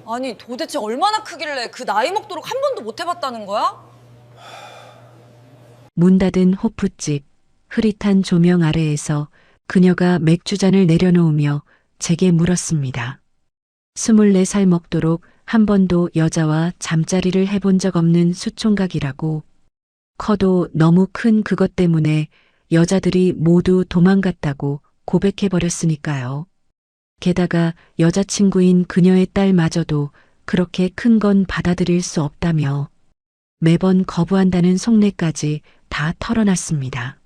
아니 도대체 얼마나 크길래 그 나이 먹도록 한 번도 못 해봤다는 거야? 문 닫은 호프집, 흐릿한 조명 아래에서 그녀가 맥주잔을 내려놓으며 제게 물었습니다. 24살 먹도록 한 번도 여자와 잠자리를 해본 적 없는 수총각이라고. 커도 너무 큰 그것 때문에 여자들이 모두 도망갔다고 고백해버렸으니까요. 게다가 여자친구인 그녀의 딸마저도 그렇게 큰 건 받아들일 수 없다며 매번 거부한다는 속내까지 다 털어놨습니다.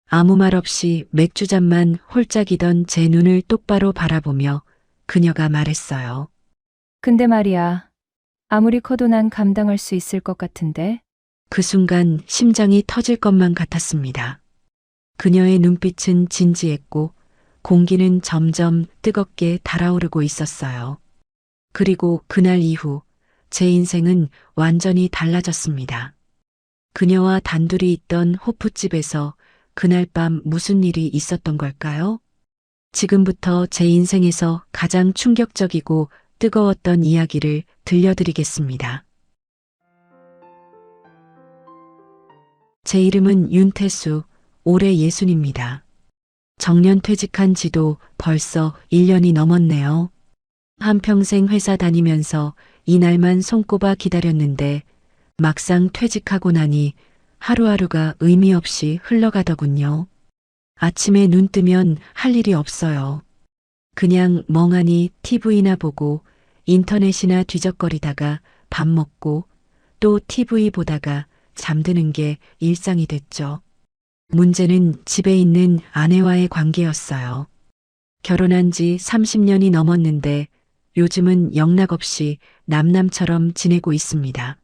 아무 말 없이 맥주잔만 홀짝이던 제 눈을 똑바로 바라보며 그녀가 말했어요. 근데 말이야. 아무리 커도 난 감당할 수 있을 것 같은데. 그 순간 심장이 터질 것만 같았습니다. 그녀의 눈빛은 진지했고 공기는 점점 뜨겁게 달아오르고 있었어요. 그리고 그날 이후 제 인생은 완전히 달라졌습니다. 그녀와 단둘이 있던 호프집에서 그날 밤 무슨 일이 있었던 걸까요? 지금부터 제 인생에서 가장 충격적이고 뜨거웠던 이야기를 들려드리겠습니다. 제 이름은 윤태수, 올해 60입니다. 정년 퇴직한 지도 벌써 1년이 넘었네요. 한평생 회사 다니면서 이날만 손꼽아 기다렸는데 막상 퇴직하고 나니 하루하루가 의미 없이 흘러가더군요. 아침에 눈 뜨면 할 일이 없어요. 그냥 멍하니 TV나 보고 인터넷이나 뒤적거리다가 밥 먹고 또 TV 보다가 잠드는 게 일상이 됐죠. 문제는 집에 있는 아내와의 관계였어요. 결혼한 지 30년이 넘었는데 요즘은 영락없이 남남처럼 지내고 있습니다.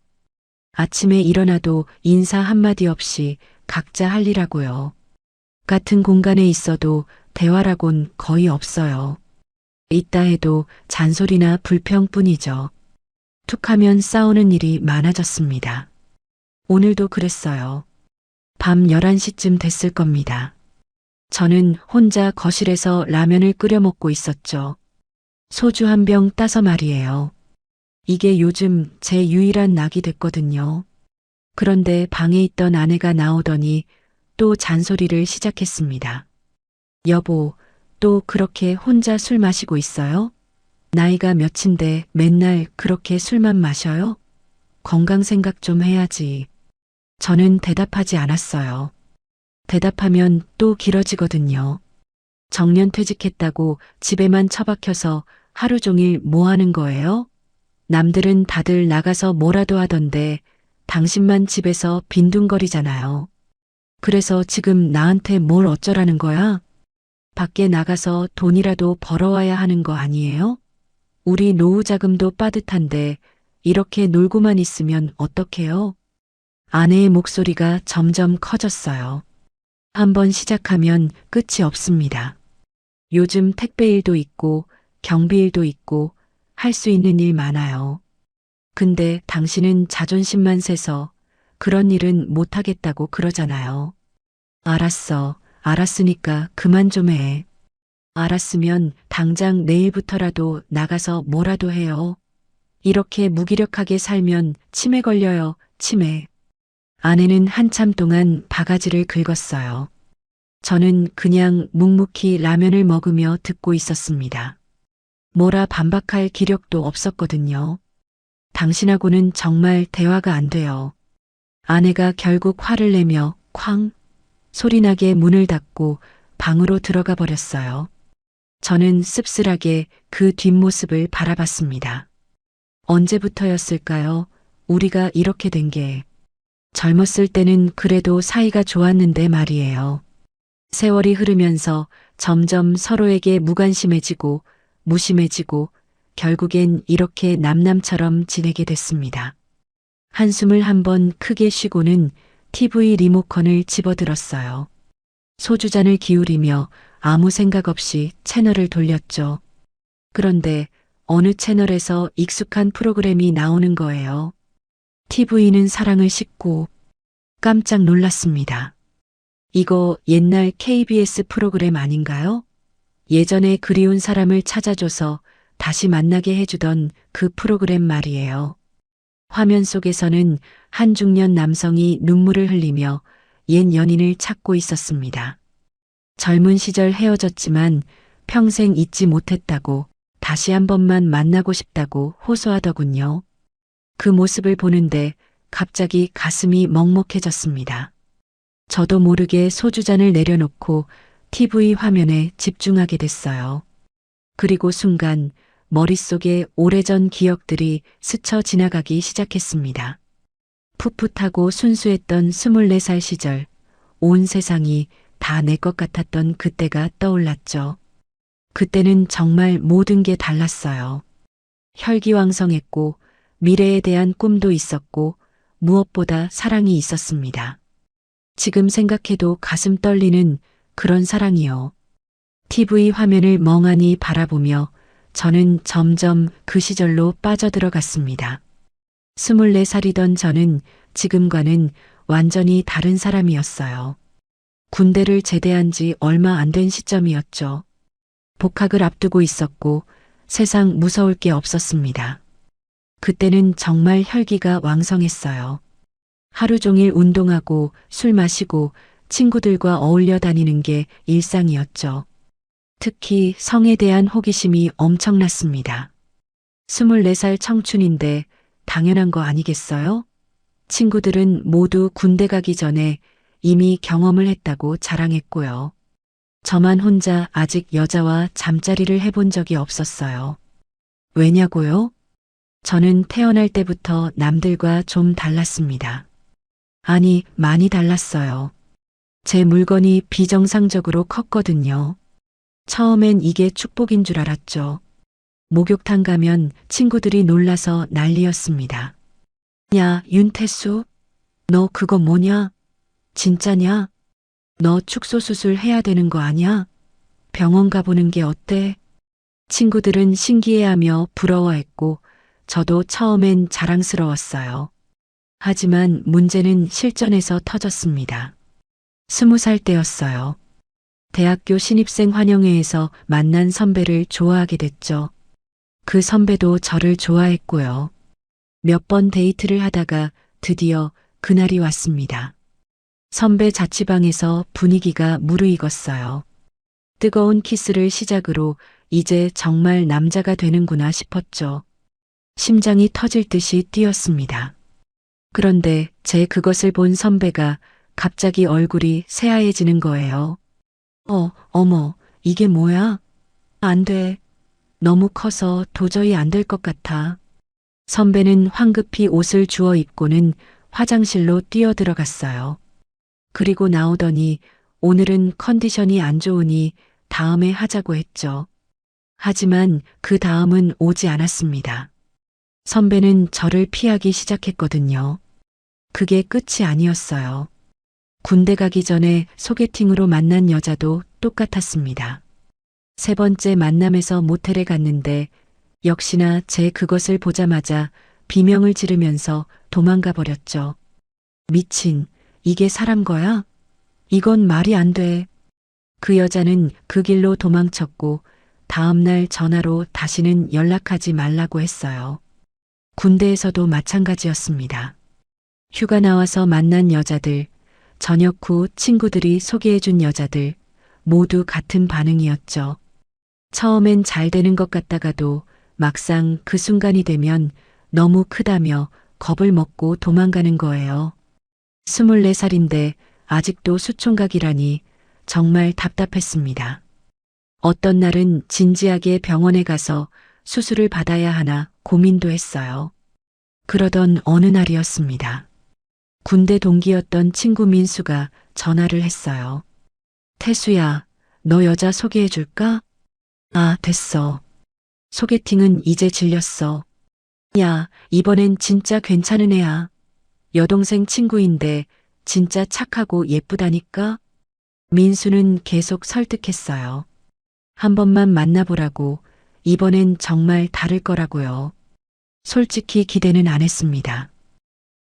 아침에 일어나도 인사 한마디 없이 각자 할 일하고요. 같은 공간에 있어도 대화라곤 거의 없어요. 있다 해도 잔소리나 불평뿐이죠. 툭하면 싸우는 일이 많아졌습니다. 오늘도 그랬어요. 밤 11시쯤 됐을 겁니다. 저는 혼자 거실에서 라면을 끓여 먹고 있었죠. 소주 한 병 따서 말이에요. 이게 요즘 제 유일한 낙이 됐거든요. 그런데 방에 있던 아내가 나오더니 또 잔소리를 시작했습니다. 여보, 또 그렇게 혼자 술 마시고 있어요? 나이가 몇인데 맨날 그렇게 술만 마셔요? 건강 생각 좀 해야지. 저는 대답하지 않았어요. 대답하면 또 길어지거든요. 정년 퇴직했다고 집에만 처박혀서 하루 종일 뭐 하는 거예요? 남들은 다들 나가서 뭐라도 하던데 당신만 집에서 빈둥거리잖아요. 그래서 지금 나한테 뭘 어쩌라는 거야? 밖에 나가서 돈이라도 벌어와야 하는 거 아니에요? 우리 노후 자금도 빠듯한데 이렇게 놀고만 있으면 어떡해요? 아내의 목소리가 점점 커졌어요. 한번 시작하면 끝이 없습니다. 요즘 택배 일도 있고 경비 일도 있고 할 수 있는 일 많아요. 근데 당신은 자존심만 세서 그런 일은 못하겠다고 그러잖아요. 알았어. 알았으니까 그만 좀 해. 알았으면 당장 내일부터라도 나가서 뭐라도 해요. 이렇게 무기력하게 살면 치매 걸려요. 치매. 아내는 한참 동안 바가지를 긁었어요. 저는 그냥 묵묵히 라면을 먹으며 듣고 있었습니다. 뭐라 반박할 기력도 없었거든요. 당신하고는 정말 대화가 안 돼요. 아내가 결국 화를 내며 쾅 소리나게 문을 닫고 방으로 들어가 버렸어요. 저는 씁쓸하게 그 뒷모습을 바라봤습니다. 언제부터였을까요? 우리가 이렇게 된 게. 젊었을 때는 그래도 사이가 좋았는데 말이에요. 세월이 흐르면서 점점 서로에게 무관심해지고 무심해지고 결국엔 이렇게 남남처럼 지내게 됐습니다. 한숨을 한번 크게 쉬고는 TV 리모컨을 집어들었어요. 소주잔을 기울이며 아무 생각 없이 채널을 돌렸죠. 그런데 어느 채널에서 익숙한 프로그램이 나오는 거예요. TV는 사랑을 싣고 깜짝 놀랐습니다. 이거 옛날 KBS 프로그램 아닌가요? 예전에 그리운 사람을 찾아줘서 다시 만나게 해주던 그 프로그램 말이에요. 화면 속에서는 한 중년 남성이 눈물을 흘리며 옛 연인을 찾고 있었습니다. 젊은 시절 헤어졌지만 평생 잊지 못했다고, 다시 한 번만 만나고 싶다고 호소하더군요. 그 모습을 보는데 갑자기 가슴이 먹먹해졌습니다. 저도 모르게 소주잔을 내려놓고 TV 화면에 집중하게 됐어요. 그리고 순간 머릿속에 오래전 기억들이 스쳐 지나가기 시작했습니다. 풋풋하고 순수했던 24살 시절, 온 세상이 다 내 것 같았던 그때가 떠올랐죠. 그때는 정말 모든 게 달랐어요. 혈기왕성했고 미래에 대한 꿈도 있었고 무엇보다 사랑이 있었습니다. 지금 생각해도 가슴 떨리는 그런 사랑이요. TV 화면을 멍하니 바라보며 저는 점점 그 시절로 빠져들어갔습니다. 24살이던 저는 지금과는 완전히 다른 사람이었어요. 군대를 제대한 지 얼마 안 된 시점이었죠. 복학을 앞두고 있었고 세상 무서울 게 없었습니다. 그때는 정말 혈기가 왕성했어요. 하루 종일 운동하고 술 마시고 친구들과 어울려 다니는 게 일상이었죠. 특히 성에 대한 호기심이 엄청났습니다. 24살 청춘인데 당연한 거 아니겠어요? 친구들은 모두 군대 가기 전에 이미 경험을 했다고 자랑했고요. 저만 혼자 아직 여자와 잠자리를 해본 적이 없었어요. 왜냐고요? 저는 태어날 때부터 남들과 좀 달랐습니다. 아니, 많이 달랐어요. 제 물건이 비정상적으로 컸거든요. 처음엔 이게 축복인 줄 알았죠. 목욕탕 가면 친구들이 놀라서 난리였습니다. 야, 윤태수, 너 그거 뭐냐? 진짜냐? 너 축소 수술 해야 되는 거 아냐? 병원 가보는 게 어때? 친구들은 신기해하며 부러워했고 저도 처음엔 자랑스러웠어요. 하지만 문제는 실전에서 터졌습니다. 20살 때였어요. 대학교 신입생 환영회에서 만난 선배를 좋아하게 됐죠. 그 선배도 저를 좋아했고요. 몇 번 데이트를 하다가 드디어 그날이 왔습니다. 선배 자취방에서 분위기가 무르익었어요. 뜨거운 키스를 시작으로 이제 정말 남자가 되는구나 싶었죠. 심장이 터질 듯이 뛰었습니다. 그런데 제 그것을 본 선배가 갑자기 얼굴이 새하얘지는 거예요. 어머, 이게 뭐야? 안 돼. 너무 커서 도저히 안 될 것 같아. 선배는 황급히 옷을 주워 입고는 화장실로 뛰어들어갔어요. 그리고 나오더니 오늘은 컨디션이 안 좋으니 다음에 하자고 했죠. 하지만 그 다음은 오지 않았습니다. 선배는 저를 피하기 시작했거든요. 그게 끝이 아니었어요. 군대 가기 전에 소개팅으로 만난 여자도 똑같았습니다. 세 번째 만남에서 모텔에 갔는데 역시나 제 그것을 보자마자 비명을 지르면서 도망가 버렸죠. 미친, 이게 사람 거야? 이건 말이 안 돼. 그 여자는 그 길로 도망쳤고 다음날 전화로 다시는 연락하지 말라고 했어요. 군대에서도 마찬가지였습니다. 휴가 나와서 만난 여자들, 저녁 후 친구들이 소개해준 여자들, 모두 같은 반응이었죠. 처음엔 잘 되는 것 같다가도 막상 그 순간이 되면 너무 크다며 겁을 먹고 도망가는 거예요. 24살인데 아직도 수총각이라니 정말 답답했습니다. 어떤 날은 진지하게 병원에 가서 수술을 받아야 하나 고민도 했어요. 그러던 어느 날이었습니다. 군대 동기였던 친구 민수가 전화를 했어요. 태수야, 너 여자 소개해줄까? 아, 됐어. 소개팅은 이제 질렸어. 야, 이번엔 진짜 괜찮은 애야. 여동생 친구인데 진짜 착하고 예쁘다니까? 민수는 계속 설득했어요. 한 번만 만나보라고, 이번엔 정말 다를 거라고요. 솔직히 기대는 안 했습니다.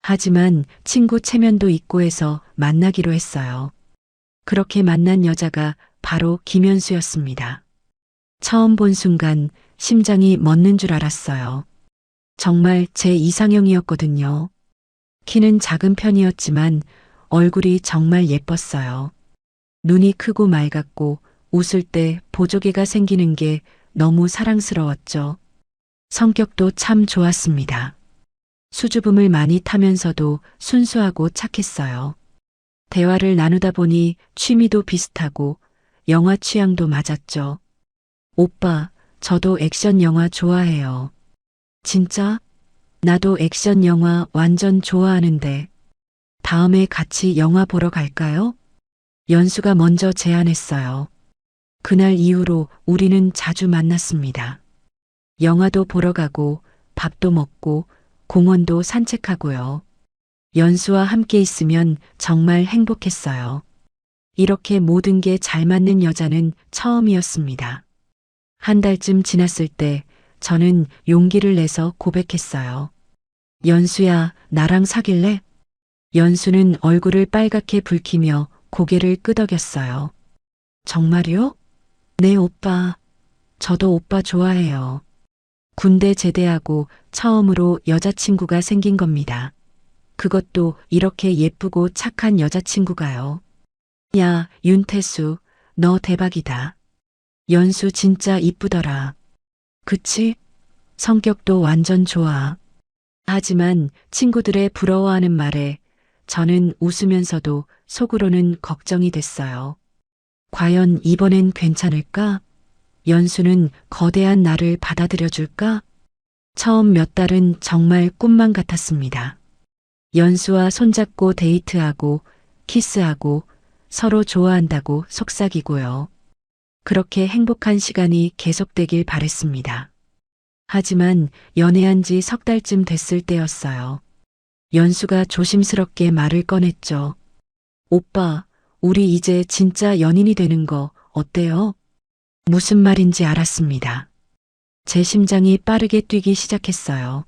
하지만 친구 체면도 있고 해서 만나기로 했어요. 그렇게 만난 여자가 바로 김현수였습니다. 처음 본 순간 심장이 멎는 줄 알았어요. 정말 제 이상형이었거든요. 키는 작은 편이었지만 얼굴이 정말 예뻤어요. 눈이 크고 맑았고 웃을 때 보조개가 생기는 게 너무 사랑스러웠죠. 성격도 참 좋았습니다. 수줍음을 많이 타면서도 순수하고 착했어요. 대화를 나누다 보니 취미도 비슷하고 영화 취향도 맞았죠. 오빠, 저도 액션 영화 좋아해요. 진짜? 나도 액션 영화 완전 좋아하는데. 다음에 같이 영화 보러 갈까요? 연수가 먼저 제안했어요. 그날 이후로 우리는 자주 만났습니다. 영화도 보러 가고 밥도 먹고 공원도 산책하고요. 연수와 함께 있으면 정말 행복했어요. 이렇게 모든 게 잘 맞는 여자는 처음이었습니다. 한 달쯤 지났을 때 저는 용기를 내서 고백했어요. 연수야, 나랑 사귈래? 연수는 얼굴을 빨갛게 붉히며 고개를 끄덕였어요. 정말요? 네, 오빠. 저도 오빠 좋아해요. 군대 제대하고 처음으로 여자친구가 생긴 겁니다. 그것도 이렇게 예쁘고 착한 여자친구가요. 야, 윤태수, 너 대박이다. 연수 진짜 이쁘더라. 그치? 성격도 완전 좋아. 하지만 친구들의 부러워하는 말에 저는 웃으면서도 속으로는 걱정이 됐어요. 과연 이번엔 괜찮을까? 연수는 거대한 나를 받아들여 줄까? 처음 몇 달은 정말 꿈만 같았습니다. 연수와 손잡고 데이트하고 키스하고 서로 좋아한다고 속삭이고요. 그렇게 행복한 시간이 계속되길 바랬습니다. 하지만 연애한 지 석 달쯤 됐을 때였어요. 연수가 조심스럽게 말을 꺼냈죠. 오빠, 우리 이제 진짜 연인이 되는 거 어때요? 무슨 말인지 알았습니다. 제 심장이 빠르게 뛰기 시작했어요.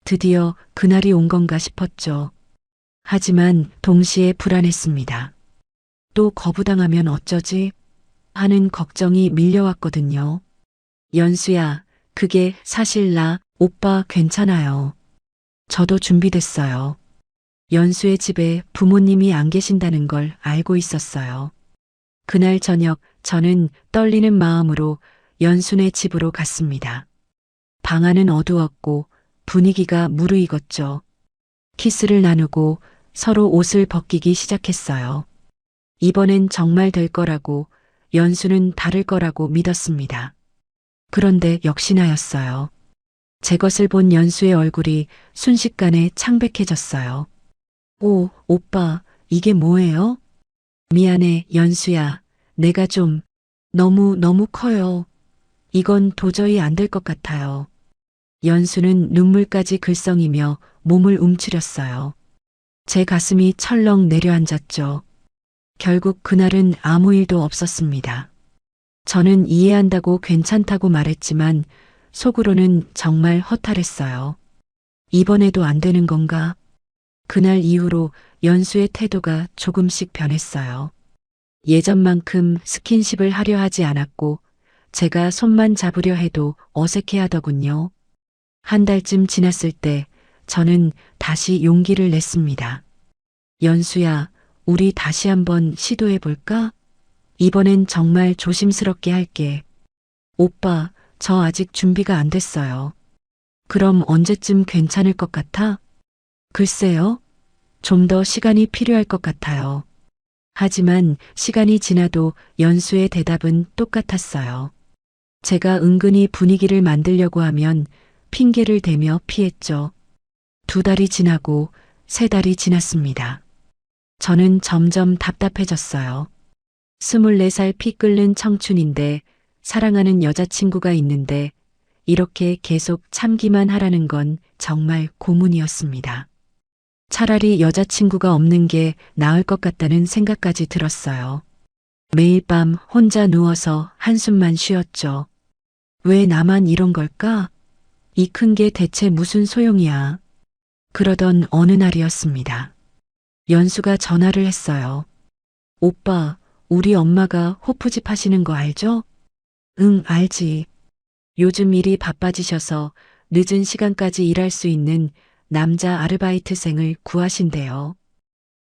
드디어 그날이 온 건가 싶었죠. 하지만 동시에 불안했습니다. 또 거부당하면 어쩌지? 하는 걱정이 밀려왔거든요. 연수야, 그게 사실 오빠 괜찮아요. 저도 준비됐어요. 연수의 집에 부모님이 안 계신다는 걸 알고 있었어요. 그날 저녁 저는 떨리는 마음으로 연수네 집으로 갔습니다. 방 안은 어두웠고 분위기가 무르익었죠. 키스를 나누고 서로 옷을 벗기기 시작했어요. 이번엔 정말 될 거라고, 연수는 다를 거라고 믿었습니다. 그런데 역시나였어요. 제 것을 본 연수의 얼굴이 순식간에 창백해졌어요. 오, 오빠, 이게 뭐예요? 미안해, 연수야. 내가 좀 너무 커요. 이건 도저히 안 될 것 같아요. 연수는 눈물까지 글썽이며 몸을 움츠렸어요. 제 가슴이 철렁 내려앉았죠. 결국 그날은 아무 일도 없었습니다. 저는 이해한다고 괜찮다고 말했지만 속으로는 정말 허탈했어요. 이번에도 안 되는 건가? 그날 이후로 연수의 태도가 조금씩 변했어요. 예전만큼 스킨십을 하려 하지 않았고 제가 손만 잡으려 해도 어색해하더군요. 한 달쯤 지났을 때 저는 다시 용기를 냈습니다. 연수야, 우리 다시 한번 시도해 볼까? 이번엔 정말 조심스럽게 할게. 오빠, 저 아직 준비가 안 됐어요. 그럼 언제쯤 괜찮을 것 같아? 글쎄요. 좀 더 시간이 필요할 것 같아요. 하지만 시간이 지나도 연수의 대답은 똑같았어요. 제가 은근히 분위기를 만들려고 하면 핑계를 대며 피했죠. 2달이 지나고 3달이 지났습니다. 저는 점점 답답해졌어요. 24살 피 끓는 청춘인데 사랑하는 여자친구가 있는데 이렇게 계속 참기만 하라는 건 정말 고문이었습니다. 차라리 여자친구가 없는 게 나을 것 같다는 생각까지 들었어요. 매일 밤 혼자 누워서 한숨만 쉬었죠. 왜 나만 이런 걸까? 이 큰 게 대체 무슨 소용이야. 그러던 어느 날이었습니다. 연수가 전화를 했어요. 오빠, 우리 엄마가 호프집 하시는 거 알죠? 응, 알지. 요즘 일이 바빠지셔서 늦은 시간까지 일할 수 있는 남자 아르바이트생을 구하신대요.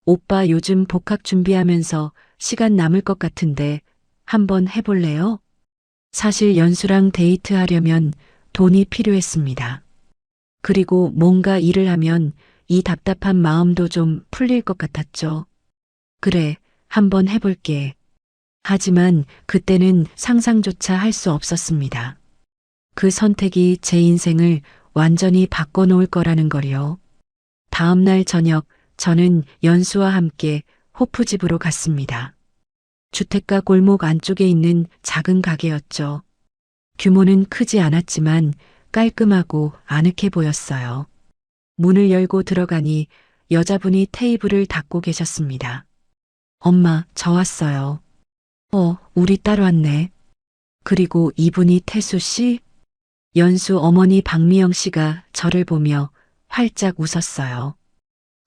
오빠 요즘 복학 준비하면서 시간 남을 것 같은데 한번 해볼래요? 사실 연수랑 데이트하려면 돈이 필요했습니다. 그리고 뭔가 일을 하면 이 답답한 마음도 좀 풀릴 것 같았죠. 그래, 한번 해볼게. 하지만 그때는 상상조차 할 수 없었습니다. 그 선택이 제 인생을 완전히 바꿔놓을 거라는 걸요. 다음날 저녁 저는 연수와 함께 호프집으로 갔습니다. 주택가 골목 안쪽에 있는 작은 가게였죠. 규모는 크지 않았지만 깔끔하고 아늑해 보였어요. 문을 열고 들어가니 여자분이 테이블을 닦고 계셨습니다. 엄마, 저 왔어요. 우리 딸 왔네. 그리고 이분이 태수 씨? 연수 어머니 박미영 씨가 저를 보며 활짝 웃었어요.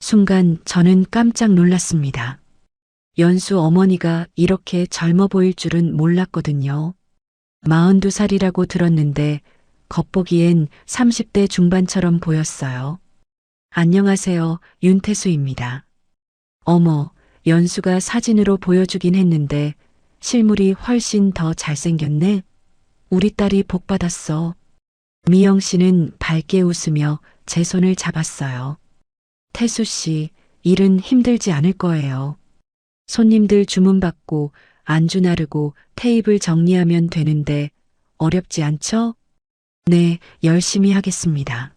순간 저는 깜짝 놀랐습니다. 연수 어머니가 이렇게 젊어 보일 줄은 몰랐거든요. 42살이라고 들었는데 겉보기엔 30대 중반처럼 보였어요. 안녕하세요, 윤태수입니다. 어머, 연수가 사진으로 보여주긴 했는데 실물이 훨씬 더 잘생겼네. 우리 딸이 복 받았어. 미영 씨는 밝게 웃으며 제 손을 잡았어요. 태수 씨, 일은 힘들지 않을 거예요. 손님들 주문받고 안주 나르고 테이블 정리하면 되는데 어렵지 않죠? 네, 열심히 하겠습니다.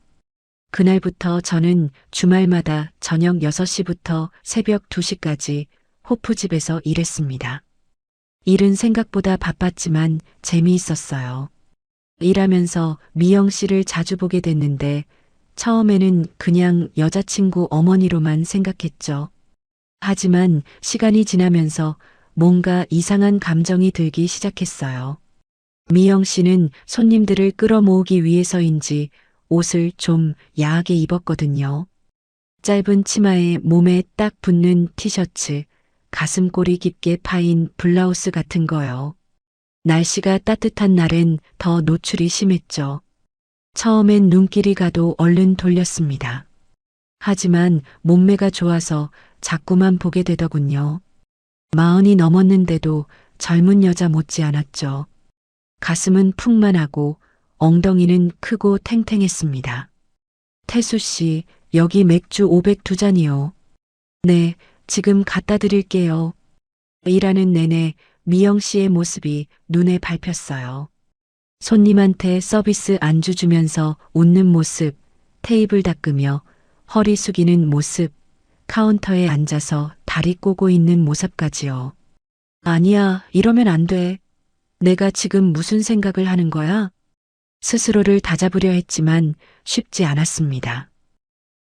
그날부터 저는 주말마다 저녁 6시부터 새벽 2시까지 호프집에서 일했습니다. 일은 생각보다 바빴지만 재미있었어요. 일하면서 미영 씨를 자주 보게 됐는데 처음에는 그냥 여자친구 어머니로만 생각했죠. 하지만 시간이 지나면서 뭔가 이상한 감정이 들기 시작했어요. 미영 씨는 손님들을 끌어모으기 위해서인지 옷을 좀 야하게 입었거든요. 짧은 치마에 몸에 딱 붙는 티셔츠, 가슴골이 깊게 파인 블라우스 같은 거요. 날씨가 따뜻한 날엔 더 노출이 심했죠. 처음엔 눈길이 가도 얼른 돌렸습니다. 하지만 몸매가 좋아서 자꾸만 보게 되더군요. 40이 넘었는데도 젊은 여자 못지 않았죠. 가슴은 풍만하고 엉덩이는 크고 탱탱했습니다. 태수 씨, 여기 맥주 502잔이요. 네, 지금 갖다 드릴게요. 일하는 내내 미영 씨의 모습이 눈에 밟혔어요. 손님한테 서비스 안주 주면서 웃는 모습, 테이블 닦으며 허리 숙이는 모습, 카운터에 앉아서 다리 꼬고 있는 모습까지요. 아니야, 이러면 안 돼. 내가 지금 무슨 생각을 하는 거야? 스스로를 다잡으려 했지만 쉽지 않았습니다.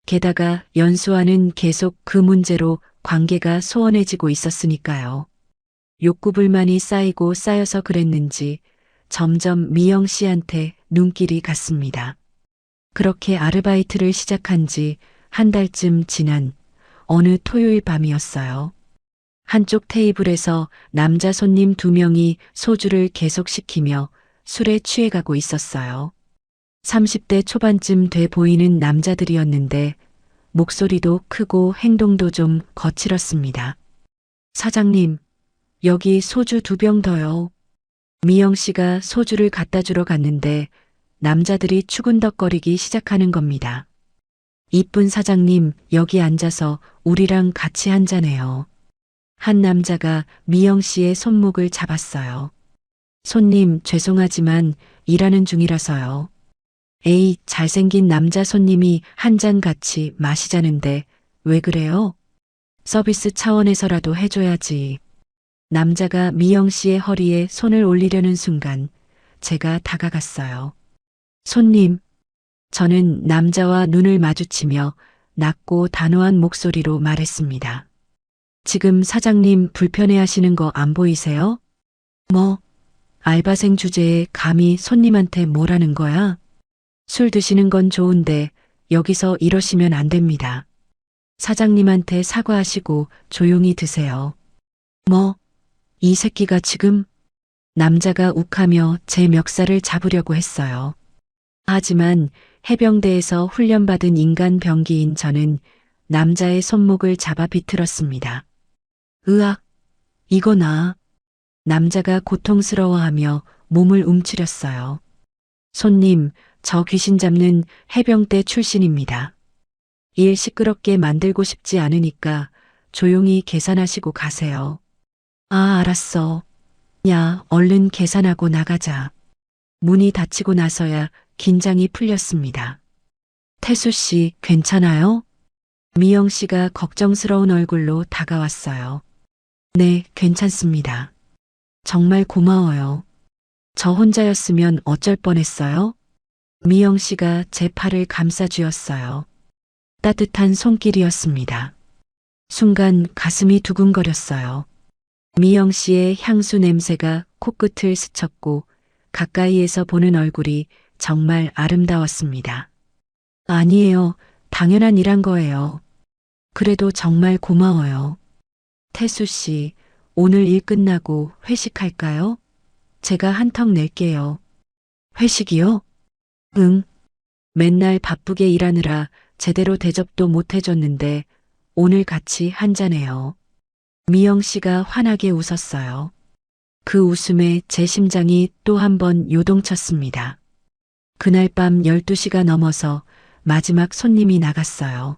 게다가 연수와는 계속 그 문제로 관계가 소원해지고 있었으니까요. 욕구불만이 쌓이고 쌓여서 그랬는지 점점 미영 씨한테 눈길이 갔습니다. 그렇게 아르바이트를 시작한 지 한 달쯤 지난 어느 토요일 밤이었어요. 한쪽 테이블에서 남자 손님 2명이 소주를 계속 시키며 술에 취해가고 있었어요. 30대 초반쯤 돼 보이는 남자들이었는데 목소리도 크고 행동도 좀 거칠었습니다. 사장님, 여기 소주 2병 더요. 미영 씨가 소주를 갖다 주러 갔는데 남자들이 추근덕거리기 시작하는 겁니다. 이쁜 사장님, 여기 앉아서 우리랑 같이 한잔해요. 한 남자가 미영 씨의 손목을 잡았어요. 손님, 죄송하지만 일하는 중이라서요. 에이, 잘생긴 남자 손님이 한 잔 같이 마시자는데 왜 그래요? 서비스 차원에서라도 해줘야지. 남자가 미영 씨의 허리에 손을 올리려는 순간 제가 다가갔어요. 손님, 저는 남자와 눈을 마주치며 낮고 단호한 목소리로 말했습니다. 지금 사장님 불편해하시는 거 안 보이세요? 뭐, 알바생 주제에 감히 손님한테 뭐라는 거야? 술 드시는 건 좋은데 여기서 이러시면 안 됩니다. 사장님한테 사과하시고 조용히 드세요. 뭐, 이 새끼가 지금? 남자가 욱하며 제 멱살을 잡으려고 했어요. 하지만 해병대에서 훈련받은 인간 병기인 저는 남자의 손목을 잡아 비틀었습니다. 으악, 이거나. 남자가 고통스러워하며 몸을 움츠렸어요. 손님, 저 귀신 잡는 해병대 출신입니다. 일 시끄럽게 만들고 싶지 않으니까 조용히 계산하시고 가세요. 아, 알았어. 야, 얼른 계산하고 나가자. 문이 닫히고 나서야 긴장이 풀렸습니다. 태수 씨, 괜찮아요? 미영 씨가 걱정스러운 얼굴로 다가왔어요. 네, 괜찮습니다. 정말 고마워요. 저 혼자였으면 어쩔 뻔했어요? 미영 씨가 제 팔을 감싸주었어요. 따뜻한 손길이었습니다. 순간 가슴이 두근거렸어요. 미영 씨의 향수 냄새가 코끝을 스쳤고 가까이에서 보는 얼굴이 정말 아름다웠습니다. 아니에요. 당연한 일한 거예요. 그래도 정말 고마워요. 태수 씨, 오늘 일 끝나고 회식할까요? 제가 한턱 낼게요. 회식이요? 응. 맨날 바쁘게 일하느라 제대로 대접도 못 해줬는데 오늘 같이 한잔해요. 미영 씨가 환하게 웃었어요. 그 웃음에 제 심장이 또 한 번 요동쳤습니다. 그날 밤 12시가 넘어서 마지막 손님이 나갔어요.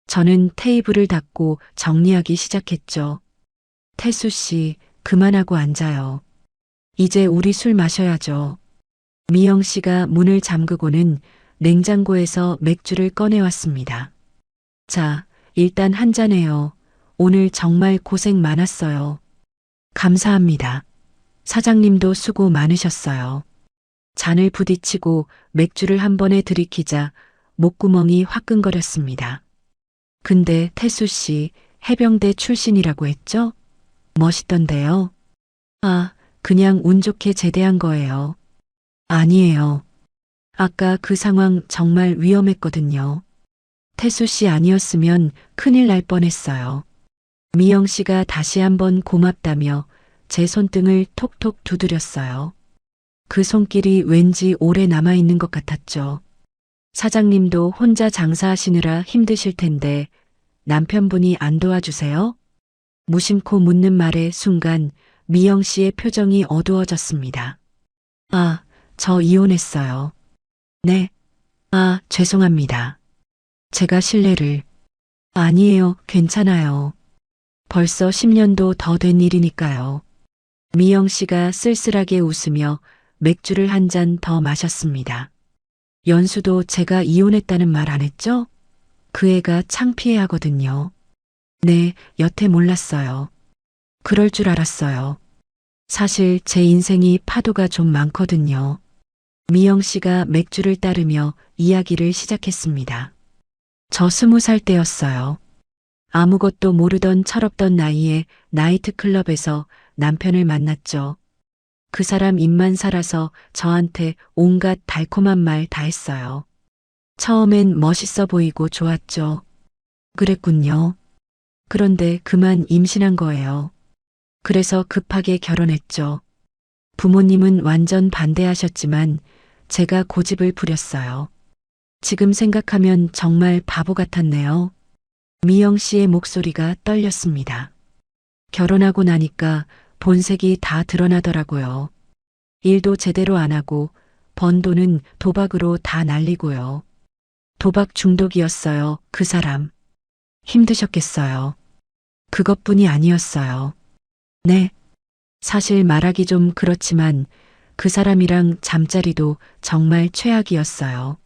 저는 테이블을 닫고 정리하기 시작했죠. 태수 씨, 그만하고 앉아요. 이제 우리 술 마셔야죠. 미영 씨가 문을 잠그고는 냉장고에서 맥주를 꺼내왔습니다. 자, 일단 한잔해요. 오늘 정말 고생 많았어요. 감사합니다. 사장님도 수고 많으셨어요. 잔을 부딪히고 맥주를 한 번에 들이키자 목구멍이 화끈거렸습니다. 근데 태수 씨, 해병대 출신이라고 했죠? 멋있던데요. 아, 그냥 운 좋게 제대한 거예요. 아니에요. 아까 그 상황 정말 위험했거든요. 태수 씨 아니었으면 큰일 날 뻔했어요. 미영 씨가 다시 한번 고맙다며 제 손등을 톡톡 두드렸어요. 그 손길이 왠지 오래 남아있는 것 같았죠. 사장님도 혼자 장사하시느라 힘드실 텐데 남편분이 안 도와주세요? 무심코 묻는 말의 순간 미영 씨의 표정이 어두워졌습니다. 아, 저 이혼했어요. 네. 아, 죄송합니다. 제가 실례를. 아니에요, 괜찮아요. 벌써 10년도 더 된 일이니까요. 미영 씨가 쓸쓸하게 웃으며 맥주를 한 잔 더 마셨습니다. 연수도 제가 이혼했다는 말 안 했죠? 그 애가 창피해 하거든요. 네, 여태 몰랐어요. 그럴 줄 알았어요. 사실 제 인생이 파도가 좀 많거든요. 미영 씨가 맥주를 따르며 이야기를 시작했습니다. 저 20살 때였어요. 아무것도 모르던 철없던 나이에 나이트클럽에서 남편을 만났죠. 그 사람 입만 살아서 저한테 온갖 달콤한 말 다 했어요. 처음엔 멋있어 보이고 좋았죠. 그랬군요. 그런데 그만 임신한 거예요. 그래서 급하게 결혼했죠. 부모님은 완전 반대하셨지만 제가 고집을 부렸어요. 지금 생각하면 정말 바보 같았네요. 미영 씨의 목소리가 떨렸습니다. 결혼하고 나니까 본색이 다 드러나더라고요. 일도 제대로 안 하고 번 돈은 도박으로 다 날리고요. 도박 중독이었어요, 그 사람. 힘드셨겠어요. 그것뿐이 아니었어요. 네. 사실 말하기 좀 그렇지만 그 사람이랑 잠자리도 정말 최악이었어요.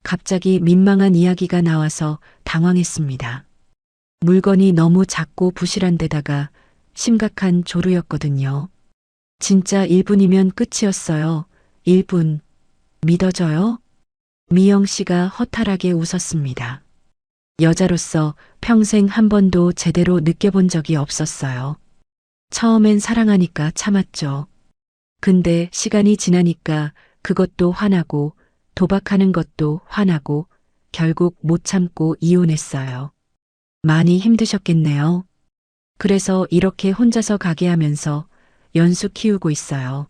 갑자기 민망한 이야기가 나와서 당황했습니다. 물건이 너무 작고 부실한 데다가 심각한 조루였거든요. 진짜 1분이면 끝이었어요. 1분. 믿어져요? 미영 씨가 허탈하게 웃었습니다. 여자로서 평생 한 번도 제대로 느껴본 적이 없었어요. 처음엔 사랑하니까 참았죠. 근데 시간이 지나니까 그것도 화나고 도박하는 것도 화나고 결국 못 참고 이혼했어요. 많이 힘드셨겠네요. 그래서 이렇게 혼자서 가게 하면서 연수 키우고 있어요.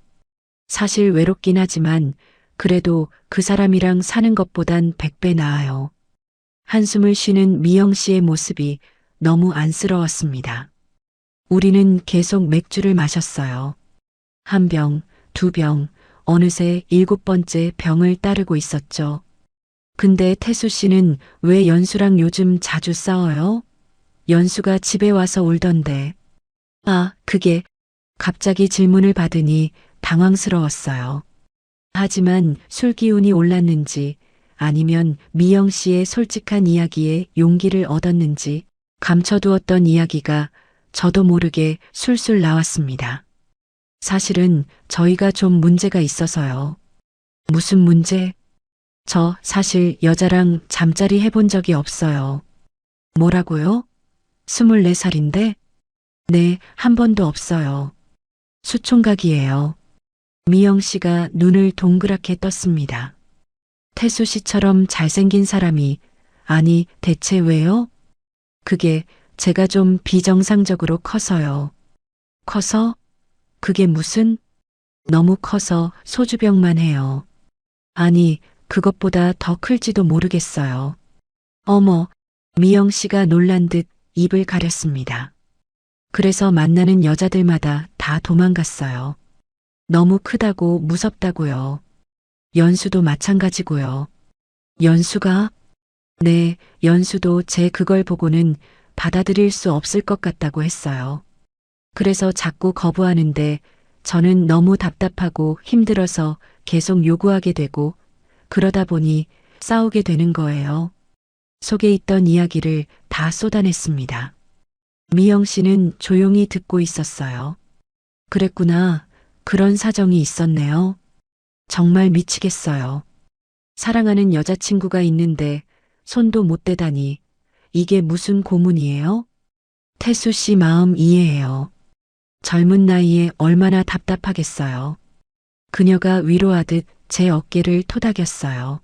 사실 외롭긴 하지만 그래도 그 사람이랑 사는 것보단 100배 나아요. 한숨을 쉬는 미영 씨의 모습이 너무 안쓰러웠습니다. 우리는 계속 맥주를 마셨어요. 한 병, 두 병, 어느새 7번째 병을 따르고 있었죠. 근데 태수 씨는 왜 연수랑 요즘 자주 싸워요? 연수가 집에 와서 울던데. 아, 그게 갑자기 질문을 받으니 당황스러웠어요. 하지만 술 기운이 올랐는지 아니면 미영 씨의 솔직한 이야기에 용기를 얻었는지 감춰두었던 이야기가 저도 모르게 술술 나왔습니다. 사실은 저희가 좀 문제가 있어서요. 무슨 문제? 저 사실 여자랑 잠자리 해본 적이 없어요. 뭐라고요? 24살인데? 네, 한 번도 없어요. 수총각이에요. 미영 씨가 눈을 동그랗게 떴습니다. 태수 씨처럼 잘생긴 사람이, 아니, 대체 왜요? 그게 제가 좀 비정상적으로 커서요. 커서? 그게 무슨? 너무 커서 소주병만 해요. 아니, 그것보다 더 클지도 모르겠어요. 어머, 미영 씨가 놀란 듯 입을 가렸습니다. 그래서 만나는 여자들마다 다 도망갔어요. 너무 크다고 무섭다고요. 연수도 마찬가지고요. 연수가? 네, 연수도 제 그걸 보고는 받아들일 수 없을 것 같다고 했어요. 그래서 자꾸 거부하는데 저는 너무 답답하고 힘들어서 계속 요구하게 되고 그러다 보니 싸우게 되는 거예요. 속에 있던 이야기를 다 쏟아냈습니다. 미영 씨는 조용히 듣고 있었어요. 그랬구나. 그런 사정이 있었네요. 정말 미치겠어요. 사랑하는 여자친구가 있는데 손도 못 대다니 이게 무슨 고문이에요? 태수 씨 마음 이해해요. 젊은 나이에 얼마나 답답하겠어요. 그녀가 위로하듯 제 어깨를 토닥였어요.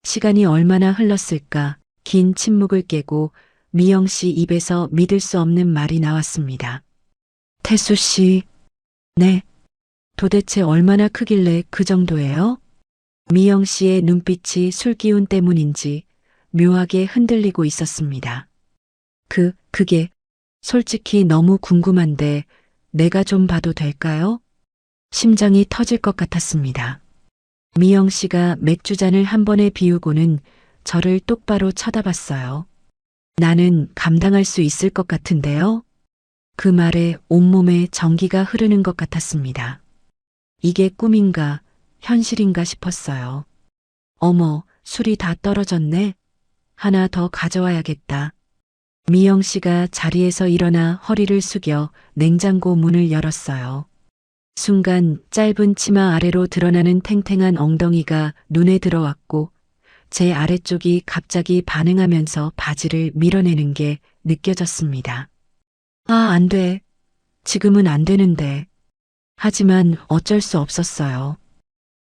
시간이 얼마나 흘렀을까 긴 침묵을 깨고 미영 씨 입에서 믿을 수 없는 말이 나왔습니다. 태수 씨, 네. 도대체 얼마나 크길래 그 정도예요? 미영 씨의 눈빛이 술기운 때문인지 묘하게 흔들리고 있었습니다. 그게 솔직히 너무 궁금한데 내가 좀 봐도 될까요? 심장이 터질 것 같았습니다. 미영 씨가 맥주잔을 한 번에 비우고는 저를 똑바로 쳐다봤어요. 나는 감당할 수 있을 것 같은데요? 그 말에 온몸에 전기가 흐르는 것 같았습니다. 이게 꿈인가 현실인가 싶었어요. 어머, 술이 다 떨어졌네. 하나 더 가져와야겠다. 미영 씨가 자리에서 일어나 허리를 숙여 냉장고 문을 열었어요. 순간 짧은 치마 아래로 드러나는 탱탱한 엉덩이가 눈에 들어왔고 제 아래쪽이 갑자기 반응하면서 바지를 밀어내는 게 느껴졌습니다. 아, 안 돼. 지금은 안 되는데. 하지만 어쩔 수 없었어요.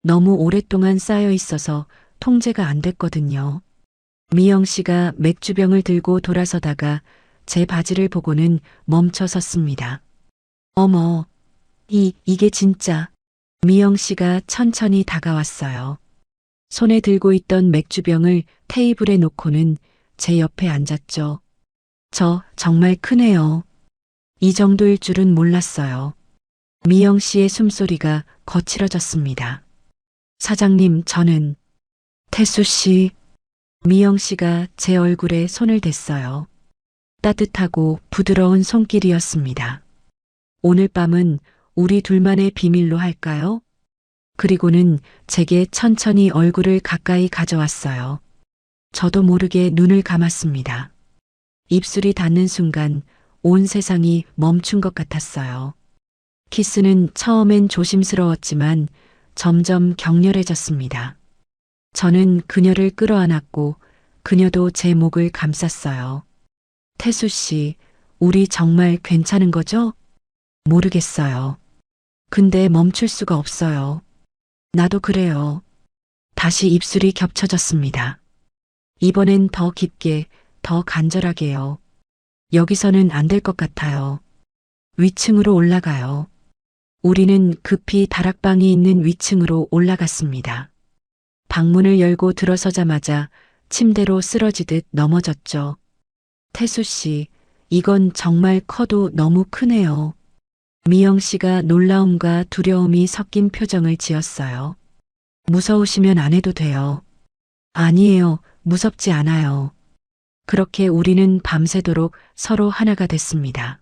너무 오랫동안 쌓여 있어서 통제가 안 됐거든요. 미영 씨가 맥주병을 들고 돌아서다가 제 바지를 보고는 멈춰 섰습니다. 어머, 이게 진짜. 미영 씨가 천천히 다가왔어요. 손에 들고 있던 맥주병을 테이블에 놓고는 제 옆에 앉았죠. 저 정말 크네요. 이 정도일 줄은 몰랐어요. 미영 씨의 숨소리가 거칠어졌습니다. 사장님, 저는 태수 씨. 미영 씨가 제 얼굴에 손을 댔어요. 따뜻하고 부드러운 손길이었습니다. 오늘 밤은 우리 둘만의 비밀로 할까요? 그리고는 제게 천천히 얼굴을 가까이 가져왔어요. 저도 모르게 눈을 감았습니다. 입술이 닿는 순간 온 세상이 멈춘 것 같았어요. 키스는 처음엔 조심스러웠지만 점점 격렬해졌습니다. 저는 그녀를 끌어안았고 그녀도 제 목을 감쌌어요. 태수 씨, 우리 정말 괜찮은 거죠? 모르겠어요. 근데 멈출 수가 없어요. 나도 그래요. 다시 입술이 겹쳐졌습니다. 이번엔 더 깊게, 더 간절하게요. 여기서는 안 될 것 같아요. 위층으로 올라가요. 우리는 급히 다락방이 있는 위층으로 올라갔습니다. 방문을 열고 들어서자마자 침대로 쓰러지듯 넘어졌죠. 태수 씨, 이건 정말 커도 너무 크네요. 미영 씨가 놀라움과 두려움이 섞인 표정을 지었어요. 무서우시면 안 해도 돼요. 아니에요, 무섭지 않아요. 그렇게 우리는 밤새도록 서로 하나가 됐습니다.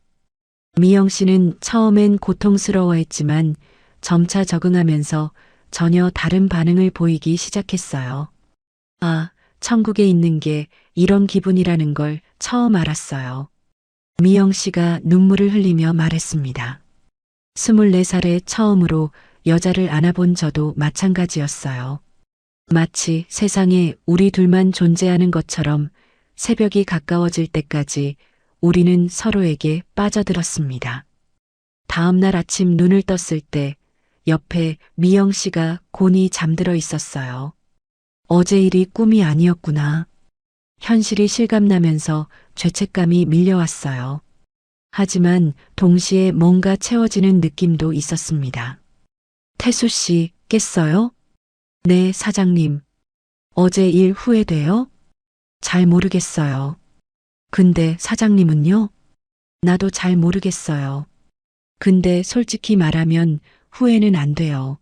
미영 씨는 처음엔 고통스러워했지만 점차 적응하면서 전혀 다른 반응을 보이기 시작했어요. 아, 천국에 있는 게 이런 기분이라는 걸 처음 알았어요. 미영 씨가 눈물을 흘리며 말했습니다. 24살에 처음으로 여자를 안아본 저도 마찬가지였어요. 마치 세상에 우리 둘만 존재하는 것처럼 새벽이 가까워질 때까지 우리는 서로에게 빠져들었습니다. 다음 날 아침 눈을 떴을 때 옆에 미영 씨가 곤히 잠들어 있었어요. 어제 일이 꿈이 아니었구나. 현실이 실감나면서 죄책감이 밀려왔어요. 하지만 동시에 뭔가 채워지는 느낌도 있었습니다. 태수 씨, 깼어요? 네, 사장님. 어제 일 후회돼요? 잘 모르겠어요. 근데 사장님은요? 나도 잘 모르겠어요. 근데 솔직히 말하면 후회는 안 돼요.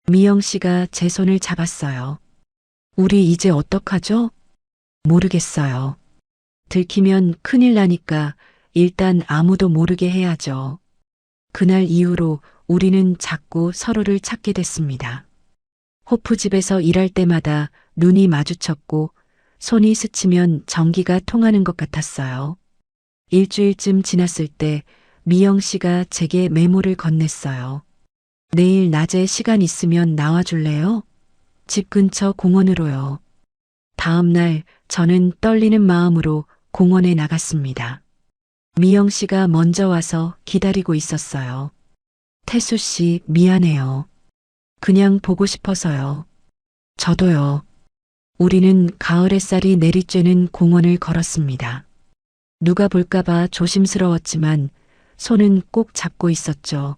미영 씨가 제 손을 잡았어요. 우리 이제 어떡하죠? 모르겠어요. 들키면 큰일 나니까 일단 아무도 모르게 해야죠. 그날 이후로 우리는 자꾸 서로를 찾게 됐습니다. 호프집에서 일할 때마다 눈이 마주쳤고 손이 스치면 전기가 통하는 것 같았어요. 일주일쯤 지났을 때 미영 씨가 제게 메모를 건넸어요. 내일 낮에 시간 있으면 나와줄래요? 집 근처 공원으로요. 다음 날 저는 떨리는 마음으로 공원에 나갔습니다. 미영 씨가 먼저 와서 기다리고 있었어요. 태수 씨, 미안해요. 그냥 보고 싶어서요. 저도요. 우리는 가을 햇살이 내리쬐는 공원을 걸었습니다. 누가 볼까봐 조심스러웠지만 손은 꼭 잡고 있었죠.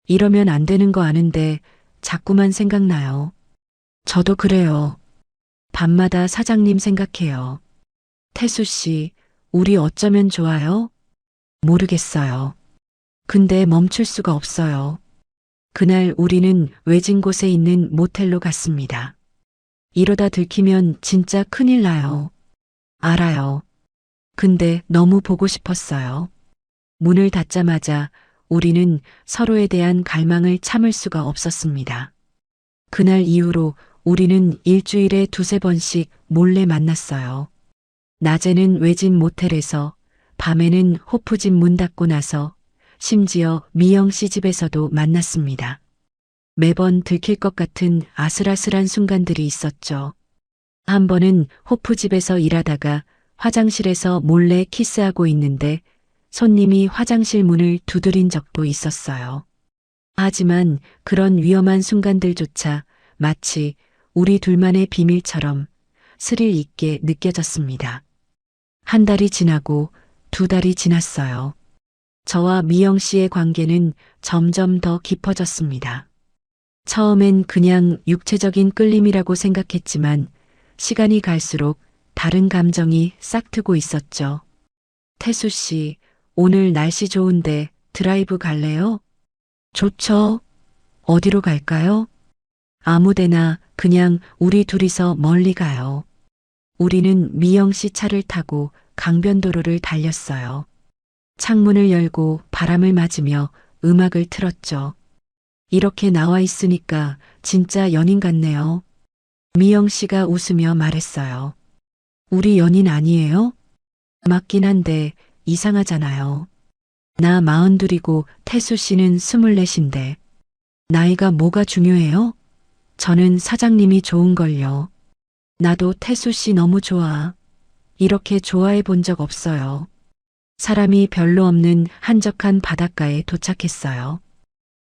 이러면 안 되는 거 아는데 자꾸만 생각나요. 저도 그래요. 밤마다 사장님 생각해요. 태수 씨, 우리 어쩌면 좋아요? 모르겠어요. 근데 멈출 수가 없어요. 그날 우리는 외진 곳에 있는 모텔로 갔습니다. 이러다 들키면 진짜 큰일 나요. 알아요. 근데 너무 보고 싶었어요. 문을 닫자마자 우리는 서로에 대한 갈망을 참을 수가 없었습니다. 그날 이후로 우리는 일주일에 2~3번씩 몰래 만났어요. 낮에는 외진 모텔에서, 밤에는 호프집 문 닫고 나서, 심지어 미영 씨 집에서도 만났습니다. 매번 들킬 것 같은 아슬아슬한 순간들이 있었죠. 한 번은 호프집에서 일하다가 화장실에서 몰래 키스하고 있는데 손님이 화장실 문을 두드린 적도 있었어요. 하지만 그런 위험한 순간들조차 마치 우리 둘만의 비밀처럼 스릴 있게 느껴졌습니다. 한 달이 지나고 2달이 지났어요. 저와 미영 씨의 관계는 점점 더 깊어졌습니다. 처음엔 그냥 육체적인 끌림이라고 생각했지만 시간이 갈수록 다른 감정이 싹트고 있었죠. 태수 씨, 오늘 날씨 좋은데 드라이브 갈래요? 좋죠. 어디로 갈까요? 아무데나 그냥 우리 둘이서 멀리 가요. 우리는 미영 씨 차를 타고 강변도로를 달렸어요. 창문을 열고 바람을 맞으며 음악을 틀었죠. 이렇게 나와 있으니까 진짜 연인 같네요. 미영 씨가 웃으며 말했어요. 우리 연인 아니에요? 맞긴 한데 이상하잖아요. 나 42이고 태수 씨는 24인데. 나이가 뭐가 중요해요? 저는 사장님이 좋은걸요. 나도 태수 씨 너무 좋아. 이렇게 좋아해 본 적 없어요. 사람이 별로 없는 한적한 바닷가에 도착했어요.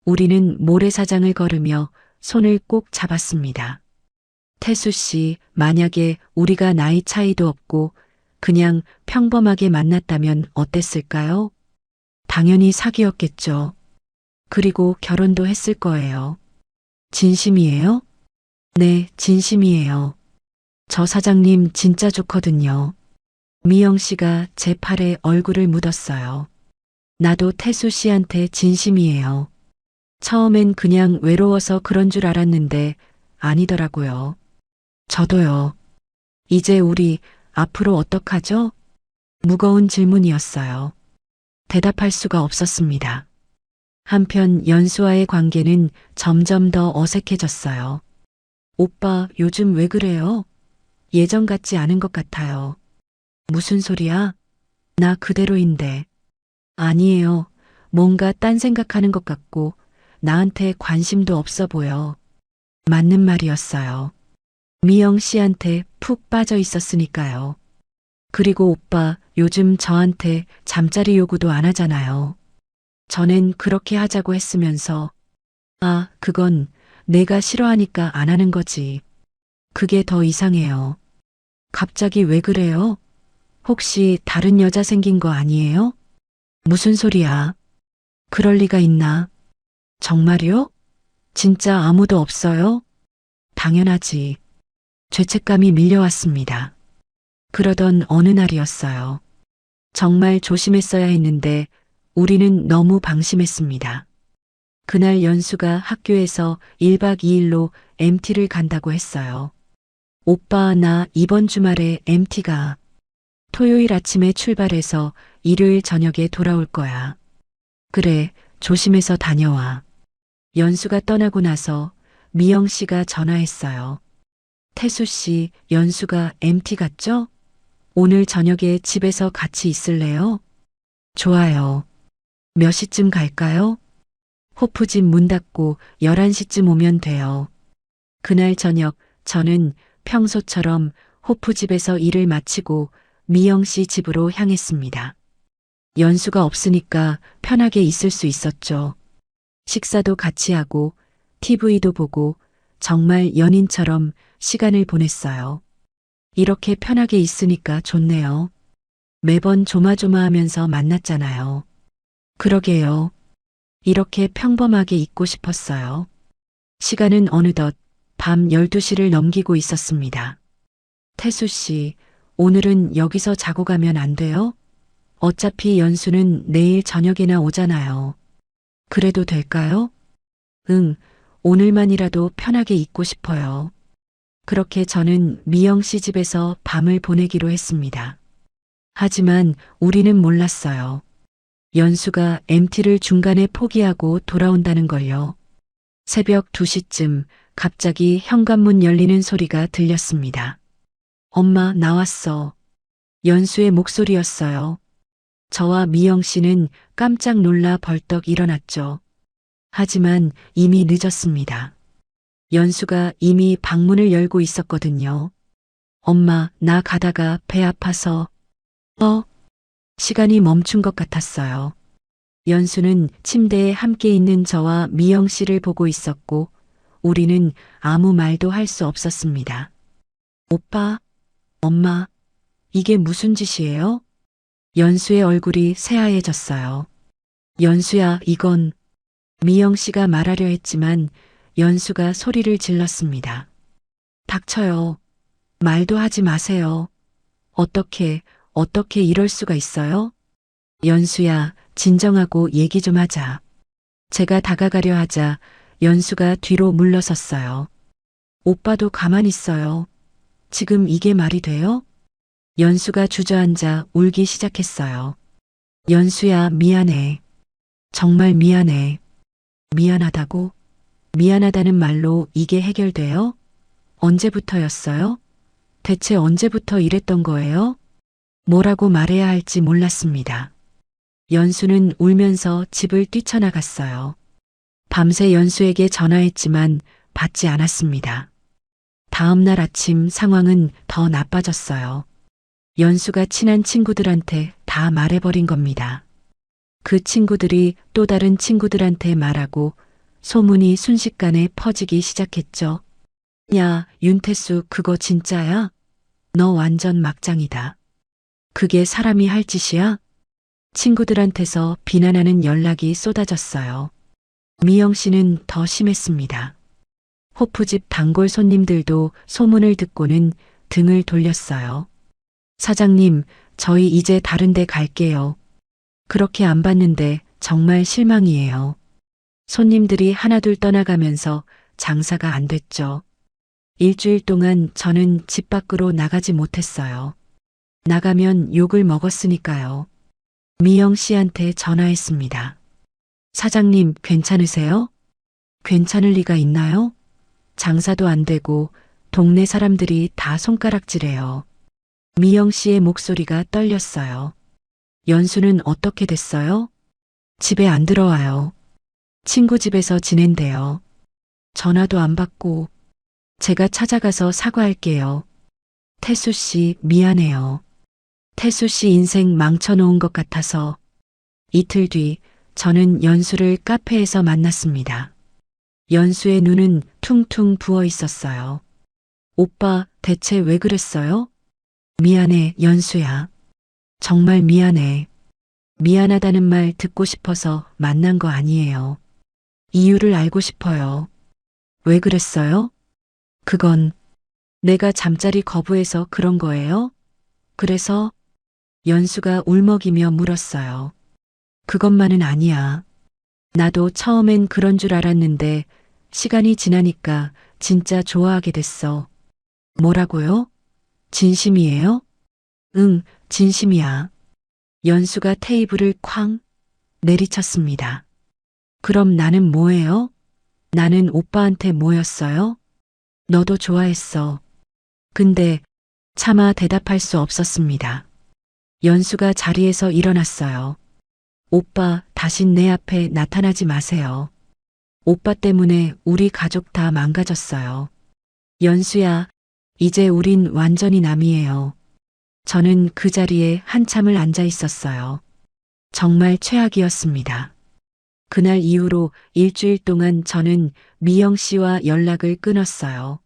우리는 모래사장을 걸으며 손을 꼭 잡았습니다. 태수 씨, 만약에 우리가 나이 차이도 없고 그냥 평범하게 만났다면 어땠을까요? 당연히 사귀었겠죠. 그리고 결혼도 했을 거예요. 진심이에요? 네, 진심이에요. 저 사장님 진짜 좋거든요. 미영 씨가 제 팔에 얼굴을 묻었어요. 나도 태수 씨한테 진심이에요. 처음엔 그냥 외로워서 그런 줄 알았는데 아니더라고요. 저도요. 이제 우리 앞으로 어떡하죠? 무거운 질문이었어요. 대답할 수가 없었습니다. 한편 연수와의 관계는 점점 더 어색해졌어요. 오빠, 요즘 왜 그래요? 예전 같지 않은 것 같아요. 무슨 소리야? 나 그대로인데. 아니에요. 뭔가 딴 생각하는 것 같고 나한테 관심도 없어 보여. 맞는 말이었어요. 미영 씨한테 푹 빠져 있었으니까요. 그리고 오빠, 요즘 저한테 잠자리 요구도 안 하잖아요. 전엔 그렇게 하자고 했으면서, 아, 그건 내가 싫어하니까 안 하는 거지. 그게 더 이상해요. 갑자기 왜 그래요? 혹시 다른 여자 생긴 거 아니에요? 무슨 소리야? 그럴 리가 있나? 정말요? 진짜 아무도 없어요? 당연하지. 죄책감이 밀려왔습니다. 그러던 어느 날이었어요. 정말 조심했어야 했는데 우리는 너무 방심했습니다. 그날 연수가 학교에서 1박 2일로 MT를 간다고 했어요. 오빠, 나 이번 주말에 MT 가. 토요일 아침에 출발해서 일요일 저녁에 돌아올 거야. 그래, 조심해서 다녀와. 연수가 떠나고 나서 미영 씨가 전화했어요. 태수 씨, 연수가 MT 갔죠? 오늘 저녁에 집에서 같이 있을래요? 좋아요. 몇 시쯤 갈까요? 호프집 문 닫고 11시쯤 오면 돼요. 그날 저녁 저는 평소처럼 호프집에서 일을 마치고 미영 씨 집으로 향했습니다. 연수가 없으니까 편하게 있을 수 있었죠. 식사도 같이 하고 TV도 보고 정말 연인처럼 시간을 보냈어요. 이렇게 편하게 있으니까 좋네요. 매번 조마조마하면서 만났잖아요. 그러게요. 이렇게 평범하게 있고 싶었어요. 시간은 어느덧 밤 12시를 넘기고 있었습니다. 태수 씨, 오늘은 여기서 자고 가면 안 돼요? 어차피 연수는 내일 저녁에나 오잖아요. 그래도 될까요? 응, 오늘만이라도 편하게 있고 싶어요. 그렇게 저는 미영 씨 집에서 밤을 보내기로 했습니다. 하지만 우리는 몰랐어요. 연수가 MT를 중간에 포기하고 돌아온다는 걸요. 새벽 2시쯤 갑자기 현관문 열리는 소리가 들렸습니다. 엄마, 나왔어. 연수의 목소리였어요. 저와 미영 씨는 깜짝 놀라 벌떡 일어났죠. 하지만 이미 늦었습니다. 연수가 이미 방문을 열고 있었거든요. 엄마, 나 가다가 배 아파서. 시간이 멈춘 것 같았어요. 연수는 침대에 함께 있는 저와 미영 씨를 보고 있었고, 우리는 아무 말도 할 수 없었습니다. 오빠, 엄마, 이게 무슨 짓이에요? 연수의 얼굴이 새하얘졌어요. 연수야, 이건. 미영 씨가 말하려 했지만 연수가 소리를 질렀습니다. 닥쳐요. 말도 하지 마세요. 어떻게 이럴 수가 있어요? 연수야, 진정하고 얘기 좀 하자. 제가 다가가려 하자 연수가 뒤로 물러섰어요. 오빠도 가만히 있어요. 지금 이게 말이 돼요? 연수가 주저앉아 울기 시작했어요. 연수야, 미안해. 정말 미안해. 미안하다고? 미안하다는 말로 이게 해결돼요? 언제부터였어요? 대체 언제부터 이랬던 거예요? 뭐라고 말해야 할지 몰랐습니다. 연수는 울면서 집을 뛰쳐나갔어요. 밤새 연수에게 전화했지만 받지 않았습니다. 다음 날 아침 상황은 더 나빠졌어요. 연수가 친한 친구들한테 다 말해버린 겁니다. 그 친구들이 또 다른 친구들한테 말하고 소문이 순식간에 퍼지기 시작했죠. 야, 윤태수 그거 진짜야? 너 완전 막장이다. 그게 사람이 할 짓이야? 친구들한테서 비난하는 연락이 쏟아졌어요. 미영 씨는 더 심했습니다. 호프집 단골 손님들도 소문을 듣고는 등을 돌렸어요. 사장님, 저희 이제 다른 데 갈게요. 그렇게 안 봤는데 정말 실망이에요. 손님들이 하나둘 떠나가면서 장사가 안 됐죠. 일주일 동안 저는 집 밖으로 나가지 못했어요. 나가면 욕을 먹었으니까요. 미영 씨한테 전화했습니다. 사장님, 괜찮으세요? 괜찮을 리가 있나요? 장사도 안 되고 동네 사람들이 다 손가락질해요. 미영 씨의 목소리가 떨렸어요. 연수는 어떻게 됐어요? 집에 안 들어와요. 친구 집에서 지낸대요. 전화도 안 받고 제가 찾아가서 사과할게요. 태수 씨, 미안해요. 태수 씨 인생 망쳐놓은 것 같아서. 이틀 뒤 저는 연수를 카페에서 만났습니다. 연수의 눈은 퉁퉁 부어 있었어요. 오빠, 대체 왜 그랬어요? 미안해, 연수야. 정말 미안해. 미안하다는 말 듣고 싶어서 만난 거 아니에요. 이유를 알고 싶어요. 왜 그랬어요? 그건 내가 잠자리 거부해서 그런 거예요? 그래서 연수가 울먹이며 물었어요. 그것만은 아니야. 나도 처음엔 그런 줄 알았는데 시간이 지나니까 진짜 좋아하게 됐어. 뭐라고요? 진심이에요? 응, 진심이야. 연수가 테이블을 쾅 내리쳤습니다. 그럼 나는 뭐예요? 나는 오빠한테 뭐였어요? 너도 좋아했어. 근데 차마 대답할 수 없었습니다. 연수가 자리에서 일어났어요. 오빠, 다신 내 앞에 나타나지 마세요. 오빠 때문에 우리 가족 다 망가졌어요. 연수야, 이제 우린 완전히 남이에요. 저는 그 자리에 한참을 앉아 있었어요. 정말 최악이었습니다. 그날 이후로 일주일 동안 저는 미영 씨와 연락을 끊었어요.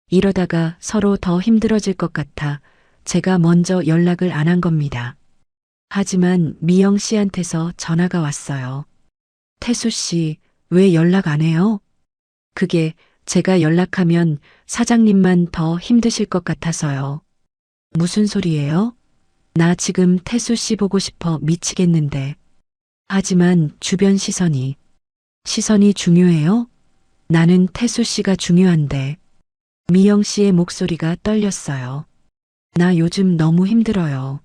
이러다가 서로 더 힘들어질 것 같아 제가 먼저 연락을 안 한 겁니다. 하지만 미영 씨한테서 전화가 왔어요. 태수 씨, 왜 연락 안 해요? 그게 제가 연락하면 사장님만 더 힘드실 것 같아서요. 무슨 소리예요? 나 지금 태수 씨 보고 싶어 미치겠는데. 하지만 주변 시선이 중요해요? 나는 태수 씨가 중요한데. 미영 씨의 목소리가 떨렸어요. 나 요즘 너무 힘들어요.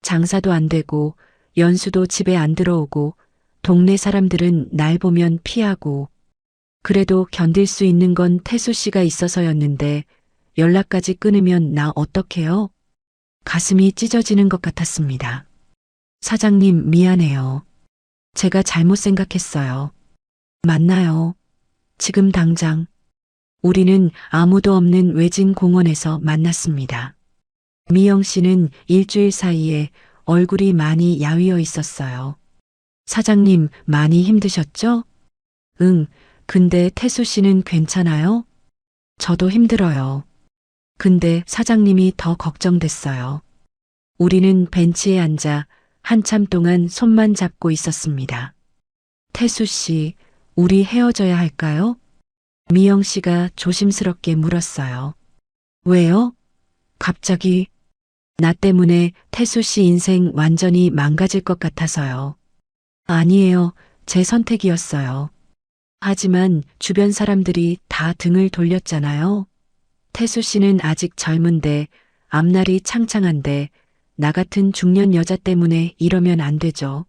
장사도 안 되고 연수도 집에 안 들어오고 동네 사람들은 날 보면 피하고 그래도 견딜 수 있는 건 태수 씨가 있어서였는데 연락까지 끊으면 나 어떡해요? 가슴이 찢어지는 것 같았습니다. 사장님, 미안해요. 제가 잘못 생각했어요. 만나요. 지금 당장. 우리는 아무도 없는 외진 공원에서 만났습니다. 미영 씨는 일주일 사이에 얼굴이 많이 야위어 있었어요. 사장님, 많이 힘드셨죠? 응, 근데 태수 씨는 괜찮아요? 저도 힘들어요. 근데 사장님이 더 걱정됐어요. 우리는 벤치에 앉아 한참 동안 손만 잡고 있었습니다. 태수 씨, 우리 헤어져야 할까요? 미영 씨가 조심스럽게 물었어요. 왜요? 갑자기 나 때문에 태수 씨 인생 완전히 망가질 것 같아서요. 아니에요. 제 선택이었어요. 하지만 주변 사람들이 다 등을 돌렸잖아요. 태수 씨는 아직 젊은데 앞날이 창창한데 나 같은 중년 여자 때문에 이러면 안 되죠.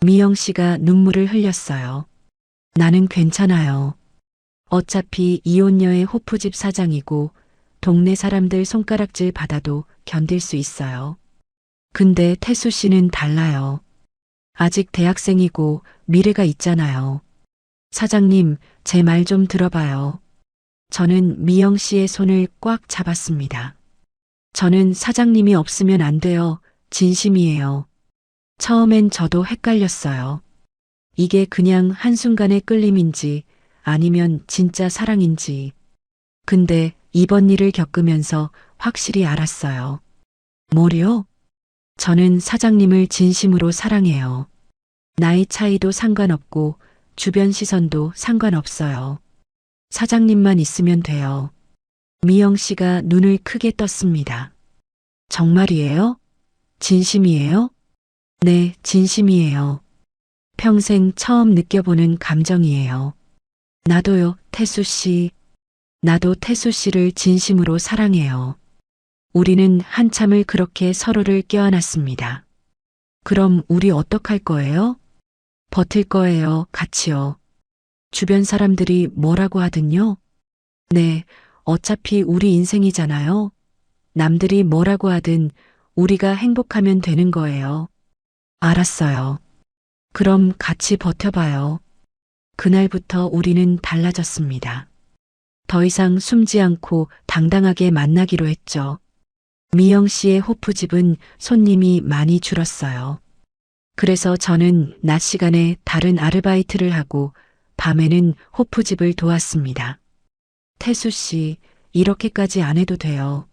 미영 씨가 눈물을 흘렸어요. 나는 괜찮아요. 어차피 이혼녀의 호프집 사장이고 동네 사람들 손가락질 받아도 견딜 수 있어요. 근데 태수 씨는 달라요. 아직 대학생이고 미래가 있잖아요. 사장님, 제 말 좀 들어봐요. 저는 미영 씨의 손을 꽉 잡았습니다. 저는 사장님이 없으면 안 돼요. 진심이에요. 처음엔 저도 헷갈렸어요. 이게 그냥 한순간의 끌림인지 아니면 진짜 사랑인지. 근데 이번 일을 겪으면서 확실히 알았어요. 뭐요? 저는 사장님을 진심으로 사랑해요. 나이 차이도 상관없고 주변 시선도 상관없어요. 사장님만 있으면 돼요. 미영 씨가 눈을 크게 떴습니다. 정말이에요? 진심이에요? 네, 진심이에요. 평생 처음 느껴보는 감정이에요. 나도요, 태수 씨. 나도 태수 씨를 진심으로 사랑해요. 우리는 한참을 그렇게 서로를 껴안았습니다. 그럼 우리 어떡할 거예요? 버틸 거예요, 같이요. 주변 사람들이 뭐라고 하든요? 네, 어차피 우리 인생이잖아요. 남들이 뭐라고 하든 우리가 행복하면 되는 거예요. 알았어요. 그럼 같이 버텨봐요. 그날부터 우리는 달라졌습니다. 더 이상 숨지 않고 당당하게 만나기로 했죠. 미영 씨의 호프집은 손님이 많이 줄었어요. 그래서 저는 낮 시간에 다른 아르바이트를 하고 밤에는 호프집을 도왔습니다. 태수 씨, 이렇게까지 안 해도 돼요.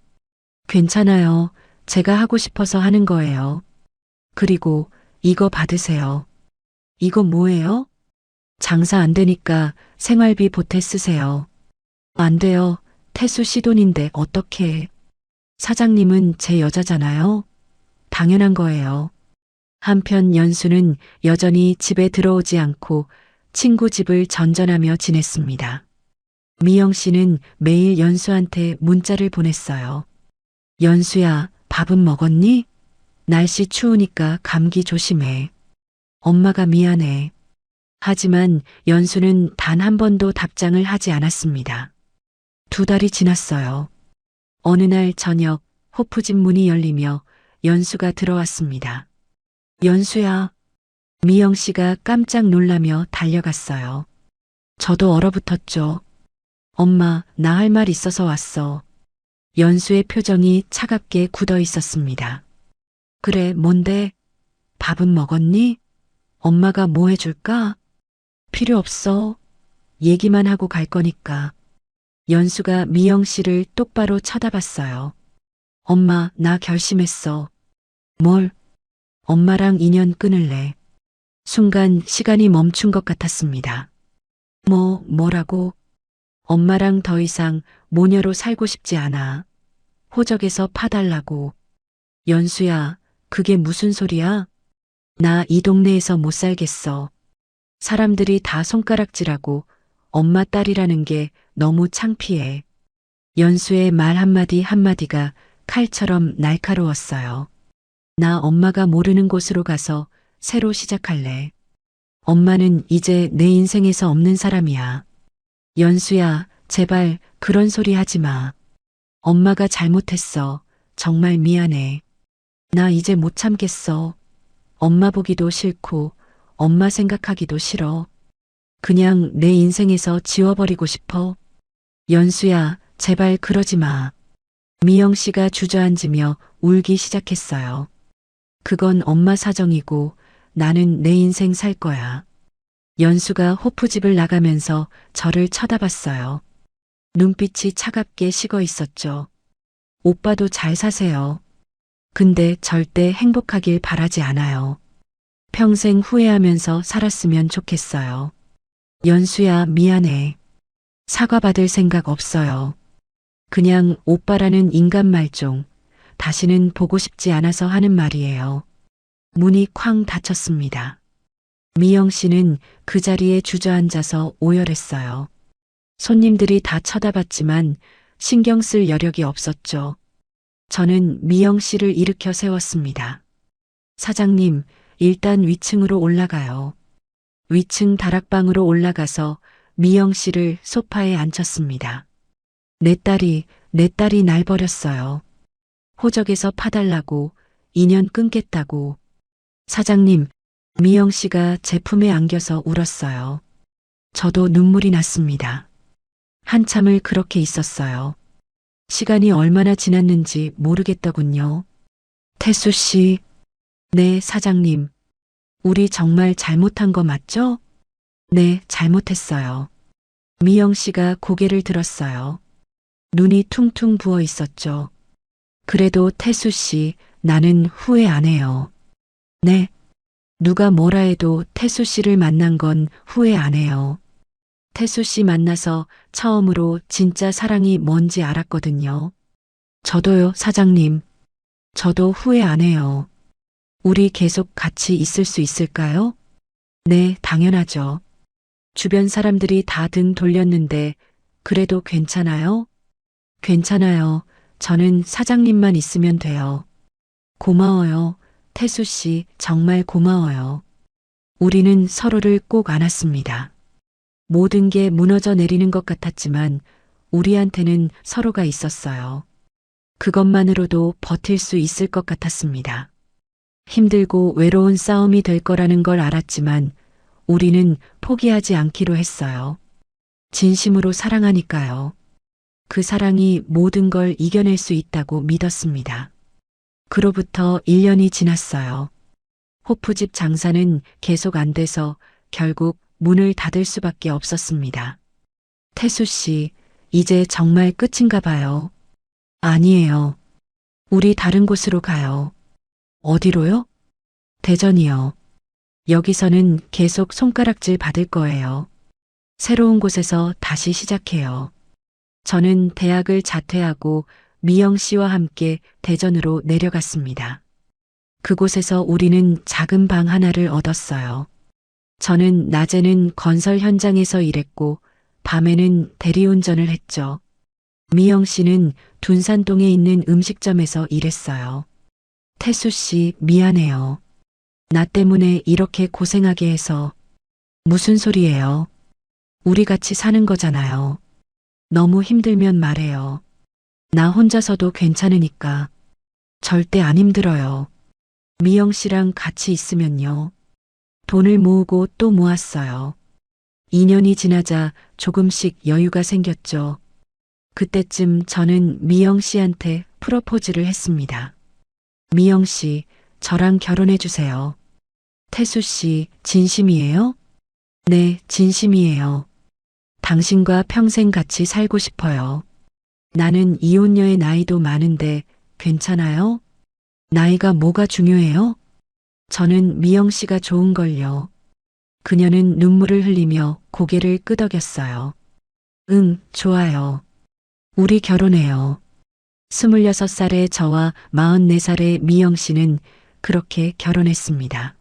괜찮아요. 제가 하고 싶어서 하는 거예요. 그리고 이거 받으세요. 이거 뭐예요? 장사 안 되니까 생활비 보태 쓰세요. 안 돼요. 태수 씨 돈인데 어떡해. 사장님은 제 여자잖아요. 당연한 거예요. 한편 연수는 여전히 집에 들어오지 않고 친구 집을 전전하며 지냈습니다. 미영 씨는 매일 연수한테 문자를 보냈어요. 연수야, 밥은 먹었니? 날씨 추우니까 감기 조심해. 엄마가 미안해. 하지만 연수는 단 한 번도 답장을 하지 않았습니다. 2달이 지났어요. 어느 날 저녁 호프집 문이 열리며 연수가 들어왔습니다. 연수야. 미영 씨가 깜짝 놀라며 달려갔어요. 저도 얼어붙었죠. 엄마, 나 할 말 있어서 왔어. 연수의 표정이 차갑게 굳어 있었습니다. 그래, 뭔데? 밥은 먹었니? 엄마가 뭐 해줄까? 필요 없어. 얘기만 하고 갈 거니까. 연수가 미영 씨를 똑바로 쳐다봤어요. 엄마, 나 결심했어. 뭘? 엄마랑 인연 끊을래. 순간 시간이 멈춘 것 같았습니다. 뭐라고? 엄마랑 더 이상 모녀로 살고 싶지 않아. 호적에서 파달라고. 연수야, 그게 무슨 소리야? 나 이 동네에서 못 살겠어. 사람들이 다 손가락질하고 엄마 딸이라는 게 너무 창피해. 연수의 말 한마디 한마디가 칼처럼 날카로웠어요. 나 엄마가 모르는 곳으로 가서 새로 시작할래. 엄마는 이제 내 인생에서 없는 사람이야. 연수야, 제발 그런 소리 하지 마. 엄마가 잘못했어. 정말 미안해. 나 이제 못 참겠어. 엄마 보기도 싫고 엄마 생각하기도 싫어. 그냥 내 인생에서 지워버리고 싶어. 연수야, 제발 그러지 마. 미영 씨가 주저앉으며 울기 시작했어요. 그건 엄마 사정이고 나는 내 인생 살 거야. 연수가 호프집을 나가면서 저를 쳐다봤어요. 눈빛이 차갑게 식어 있었죠. 오빠도 잘 사세요. 근데 절대 행복하길 바라지 않아요. 평생 후회하면서 살았으면 좋겠어요. 연수야, 미안해. 사과받을 생각 없어요. 그냥 오빠라는 인간 말종, 다시는 보고 싶지 않아서 하는 말이에요. 문이 쾅 닫혔습니다. 미영 씨는 그 자리에 주저앉아서 오열했어요. 손님들이 다 쳐다봤지만 신경 쓸 여력이 없었죠. 저는 미영 씨를 일으켜 세웠습니다. 사장님, 일단 위층으로 올라가요. 위층 다락방으로 올라가서 미영 씨를 소파에 앉혔습니다. 내 딸이 날 버렸어요. 호적에서 파달라고, 인연 끊겠다고. 사장님, 미영 씨가 제품에 안겨서 울었어요. 저도 눈물이 났습니다. 한참을 그렇게 있었어요. 시간이 얼마나 지났는지 모르겠더군요. 태수 씨. 네, 사장님. 우리 정말 잘못한 거 맞죠? 네, 잘못했어요. 미영 씨가 고개를 들었어요. 눈이 퉁퉁 부어 있었죠. 그래도 태수 씨, 나는 후회 안 해요. 네. 누가 뭐라 해도 태수 씨를 만난 건 후회 안 해요. 태수 씨 만나서 처음으로 진짜 사랑이 뭔지 알았거든요. 저도요, 사장님. 저도 후회 안 해요. 우리 계속 같이 있을 수 있을까요? 네, 당연하죠. 주변 사람들이 다 등 돌렸는데 그래도 괜찮아요? 괜찮아요. 저는 사장님만 있으면 돼요. 고마워요. 태수 씨, 정말 고마워요. 우리는 서로를 꼭 안았습니다. 모든 게 무너져 내리는 것 같았지만 우리한테는 서로가 있었어요. 그것만으로도 버틸 수 있을 것 같았습니다. 힘들고 외로운 싸움이 될 거라는 걸 알았지만 우리는 포기하지 않기로 했어요. 진심으로 사랑하니까요. 그 사랑이 모든 걸 이겨낼 수 있다고 믿었습니다. 그로부터 1년이 지났어요. 호프집 장사는 계속 안 돼서 결국 문을 닫을 수밖에 없었습니다. 태수 씨, 이제 정말 끝인가 봐요. 아니에요. 우리 다른 곳으로 가요. 어디로요? 대전이요. 여기서는 계속 손가락질 받을 거예요. 새로운 곳에서 다시 시작해요. 저는 대학을 자퇴하고 미영 씨와 함께 대전으로 내려갔습니다. 그곳에서 우리는 작은 방 하나를 얻었어요. 저는 낮에는 건설 현장에서 일했고 밤에는 대리운전을 했죠. 미영 씨는 둔산동에 있는 음식점에서 일했어요. 태수 씨, 미안해요. 나 때문에 이렇게 고생하게 해서. 무슨 소리예요? 우리 같이 사는 거잖아요. 너무 힘들면 말해요. 나 혼자서도 괜찮으니까. 절대 안 힘들어요. 미영 씨랑 같이 있으면요. 돈을 모으고 또 모았어요. 2년이 지나자 조금씩 여유가 생겼죠. 그때쯤 저는 미영 씨한테 프로포즈를 했습니다. 미영 씨, 저랑 결혼해 주세요. 태수 씨, 진심이에요? 네, 진심이에요. 당신과 평생 같이 살고 싶어요. 나는 이혼녀의 나이도 많은데 괜찮아요? 나이가 뭐가 중요해요? 저는 미영 씨가 좋은걸요. 그녀는 눈물을 흘리며 고개를 끄덕였어요. 응, 좋아요. 우리 결혼해요. 26살의 저와 44살의 미영 씨는 그렇게 결혼했습니다.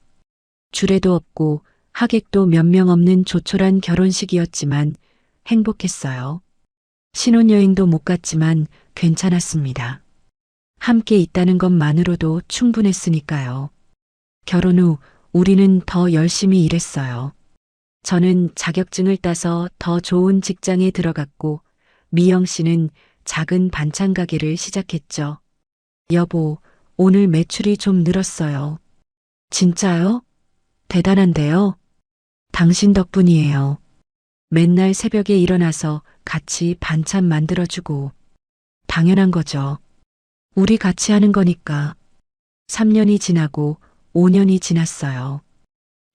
주례도 없고 하객도 몇 명 없는 조촐한 결혼식이었지만 행복했어요. 신혼여행도 못 갔지만 괜찮았습니다. 함께 있다는 것만으로도 충분했으니까요. 결혼 후 우리는 더 열심히 일했어요. 저는 자격증을 따서 더 좋은 직장에 들어갔고 미영 씨는 작은 반찬 가게를 시작했죠. 여보, 오늘 매출이 좀 늘었어요. 진짜요? 대단한데요? 당신 덕분이에요. 맨날 새벽에 일어나서 같이 반찬 만들어주고. 당연한 거죠. 우리 같이 하는 거니까. 3년이 지나고 5년이 지났어요.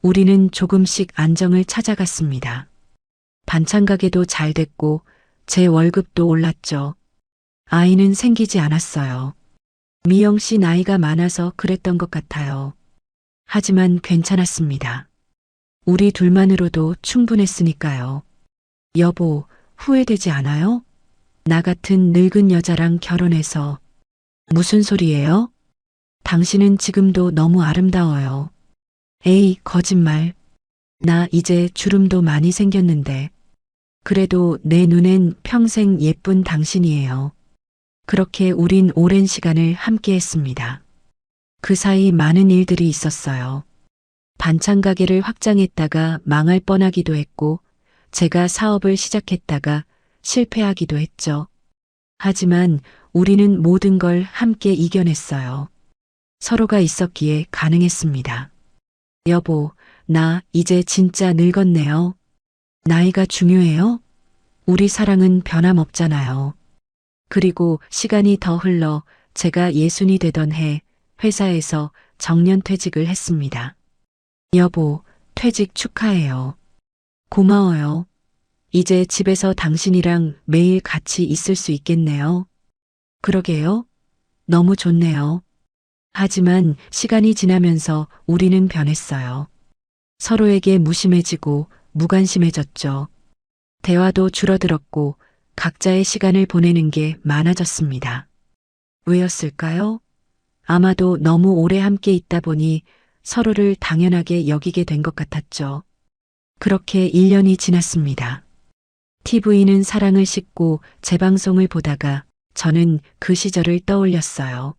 우리는 조금씩 안정을 찾아갔습니다. 반찬 가게도 잘 됐고 제 월급도 올랐죠. 아이는 생기지 않았어요. 미영 씨 나이가 많아서 그랬던 것 같아요. 하지만 괜찮았습니다. 우리 둘만으로도 충분했으니까요. 여보, 후회되지 않아요? 나 같은 늙은 여자랑 결혼해서. 무슨 소리예요? 당신은 지금도 너무 아름다워요. 에이, 거짓말. 나 이제 주름도 많이 생겼는데. 그래도 내 눈엔 평생 예쁜 당신이에요. 그렇게 우린 오랜 시간을 함께 했습니다. 그 사이 많은 일들이 있었어요. 반찬 가게를 확장했다가 망할 뻔하기도 했고, 제가 사업을 시작했다가 실패하기도 했죠. 하지만 우리는 모든 걸 함께 이겨냈어요. 서로가 있었기에 가능했습니다. 여보, 나 이제 진짜 늙었네요. 나이가 중요해요? 우리 사랑은 변함없잖아요. 그리고 시간이 더 흘러 제가 60이 되던 해 회사에서 정년퇴직을 했습니다. 여보, 퇴직 축하해요. 고마워요. 이제 집에서 당신이랑 매일 같이 있을 수 있겠네요. 그러게요. 너무 좋네요. 하지만 시간이 지나면서 우리는 변했어요. 서로에게 무심해지고 무관심해졌죠. 대화도 줄어들었고 각자의 시간을 보내는 게 많아졌습니다. 왜였을까요? 아마도 너무 오래 함께 있다 보니 서로를 당연하게 여기게 된 것 같았죠. 그렇게 1년이 지났습니다. TV는 사랑을 싣고 재방송을 보다가 저는 그 시절을 떠올렸어요.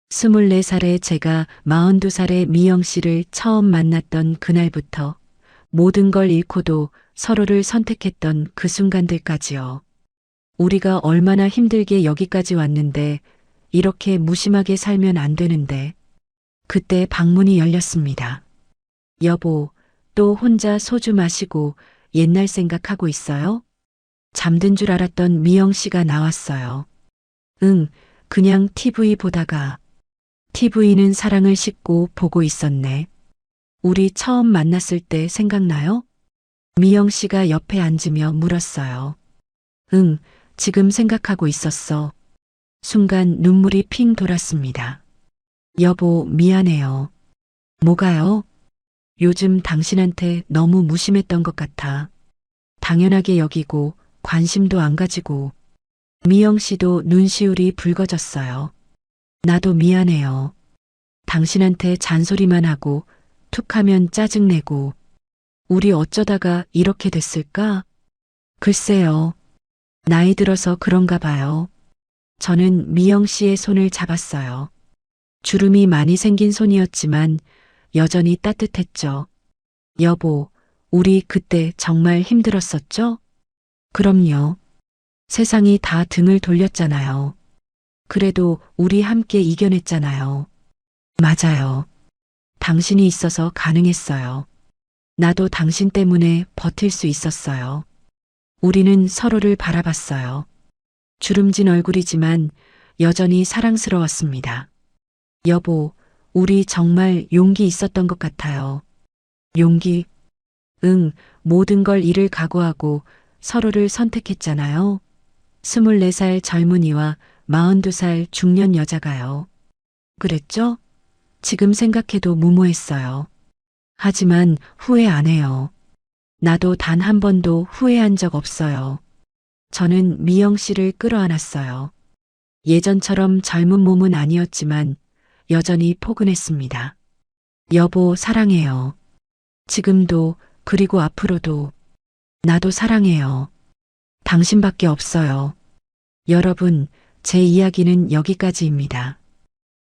24살의 제가 42살의 미영 씨를 처음 만났던 그날부터 모든 걸 잃고도 서로를 선택했던 그 순간들까지요. 우리가 얼마나 힘들게 여기까지 왔는데 이렇게 무심하게 살면 안 되는데. 그때 방문이 열렸습니다. 여보, 또 혼자 소주 마시고 옛날 생각하고 있어요? 잠든 줄 알았던 미영 씨가 나왔어요. 응, 그냥 TV 보다가. TV는 사랑을 싣고 보고 있었네. 우리 처음 만났을 때 생각나요? 미영 씨가 옆에 앉으며 물었어요. 응, 지금 생각하고 있었어. 순간 눈물이 핑 돌았습니다. 여보, 미안해요. 뭐가요? 요즘 당신한테 너무 무심했던 것 같아. 당연하게 여기고 관심도 안 가지고. 미영 씨도 눈시울이 붉어졌어요. 나도 미안해요. 당신한테 잔소리만 하고 툭하면 짜증내고. 우리 어쩌다가 이렇게 됐을까? 글쎄요. 나이 들어서 그런가 봐요. 저는 미영 씨의 손을 잡았어요. 주름이 많이 생긴 손이었지만 여전히 따뜻했죠. 여보, 우리 그때 정말 힘들었었죠? 그럼요. 세상이 다 등을 돌렸잖아요. 그래도 우리 함께 이겨냈잖아요. 맞아요. 당신이 있어서 가능했어요. 나도 당신 때문에 버틸 수 있었어요. 우리는 서로를 바라봤어요. 주름진 얼굴이지만 여전히 사랑스러웠습니다. 여보, 우리 정말 용기 있었던 것 같아요. 용기? 응, 모든 걸 잃을 각오하고 서로를 선택했잖아요. 24살 젊은이와 42살 중년 여자가요. 그랬죠? 지금 생각해도 무모했어요. 하지만 후회 안 해요. 나도 단 한 번도 후회한 적 없어요. 저는 미영 씨를 끌어안았어요. 예전처럼 젊은 몸은 아니었지만 여전히 포근했습니다. 여보, 사랑해요. 지금도, 그리고 앞으로도. 나도 사랑해요. 당신밖에 없어요. 여러분, 제 이야기는 여기까지입니다.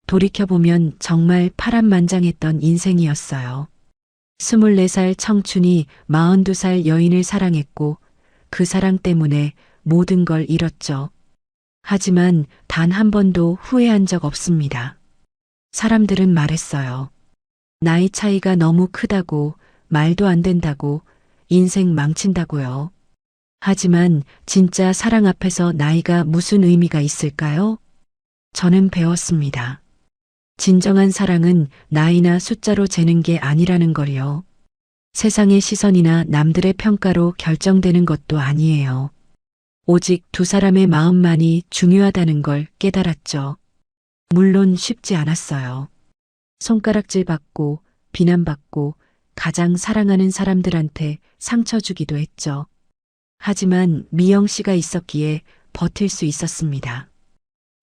돌이켜보면 정말 파란만장했던 인생이었어요. 24살 청춘이 42살 여인을 사랑했고 그 사랑 때문에 모든 걸 잃었죠. 하지만 단 한 번도 후회한 적 없습니다. 사람들은 말했어요. 나이 차이가 너무 크다고, 말도 안 된다고, 인생 망친다고요. 하지만 진짜 사랑 앞에서 나이가 무슨 의미가 있을까요? 저는 배웠습니다. 진정한 사랑은 나이나 숫자로 재는 게 아니라는 걸요. 세상의 시선이나 남들의 평가로 결정되는 것도 아니에요. 오직 두 사람의 마음만이 중요하다는 걸 깨달았죠. 물론 쉽지 않았어요. 손가락질 받고 비난받고 가장 사랑하는 사람들한테 상처 주기도 했죠. 하지만 미영 씨가 있었기에 버틸 수 있었습니다.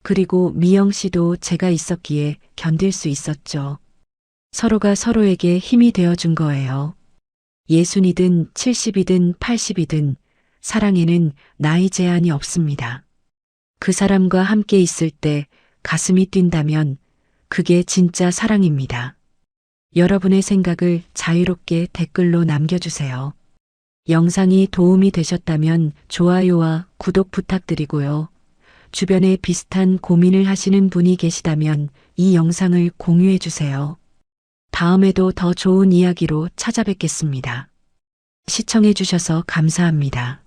그리고 미영 씨도 제가 있었기에 견딜 수 있었죠. 서로가 서로에게 힘이 되어준 거예요. 60이든 70이든 80이든 사랑에는 나이 제한이 없습니다. 그 사람과 함께 있을 때 가슴이 뛴다면 그게 진짜 사랑입니다. 여러분의 생각을 자유롭게 댓글로 남겨주세요. 영상이 도움이 되셨다면 좋아요와 구독 부탁드리고요. 주변에 비슷한 고민을 하시는 분이 계시다면 이 영상을 공유해 주세요. 다음에도 더 좋은 이야기로 찾아뵙겠습니다. 시청해 주셔서 감사합니다.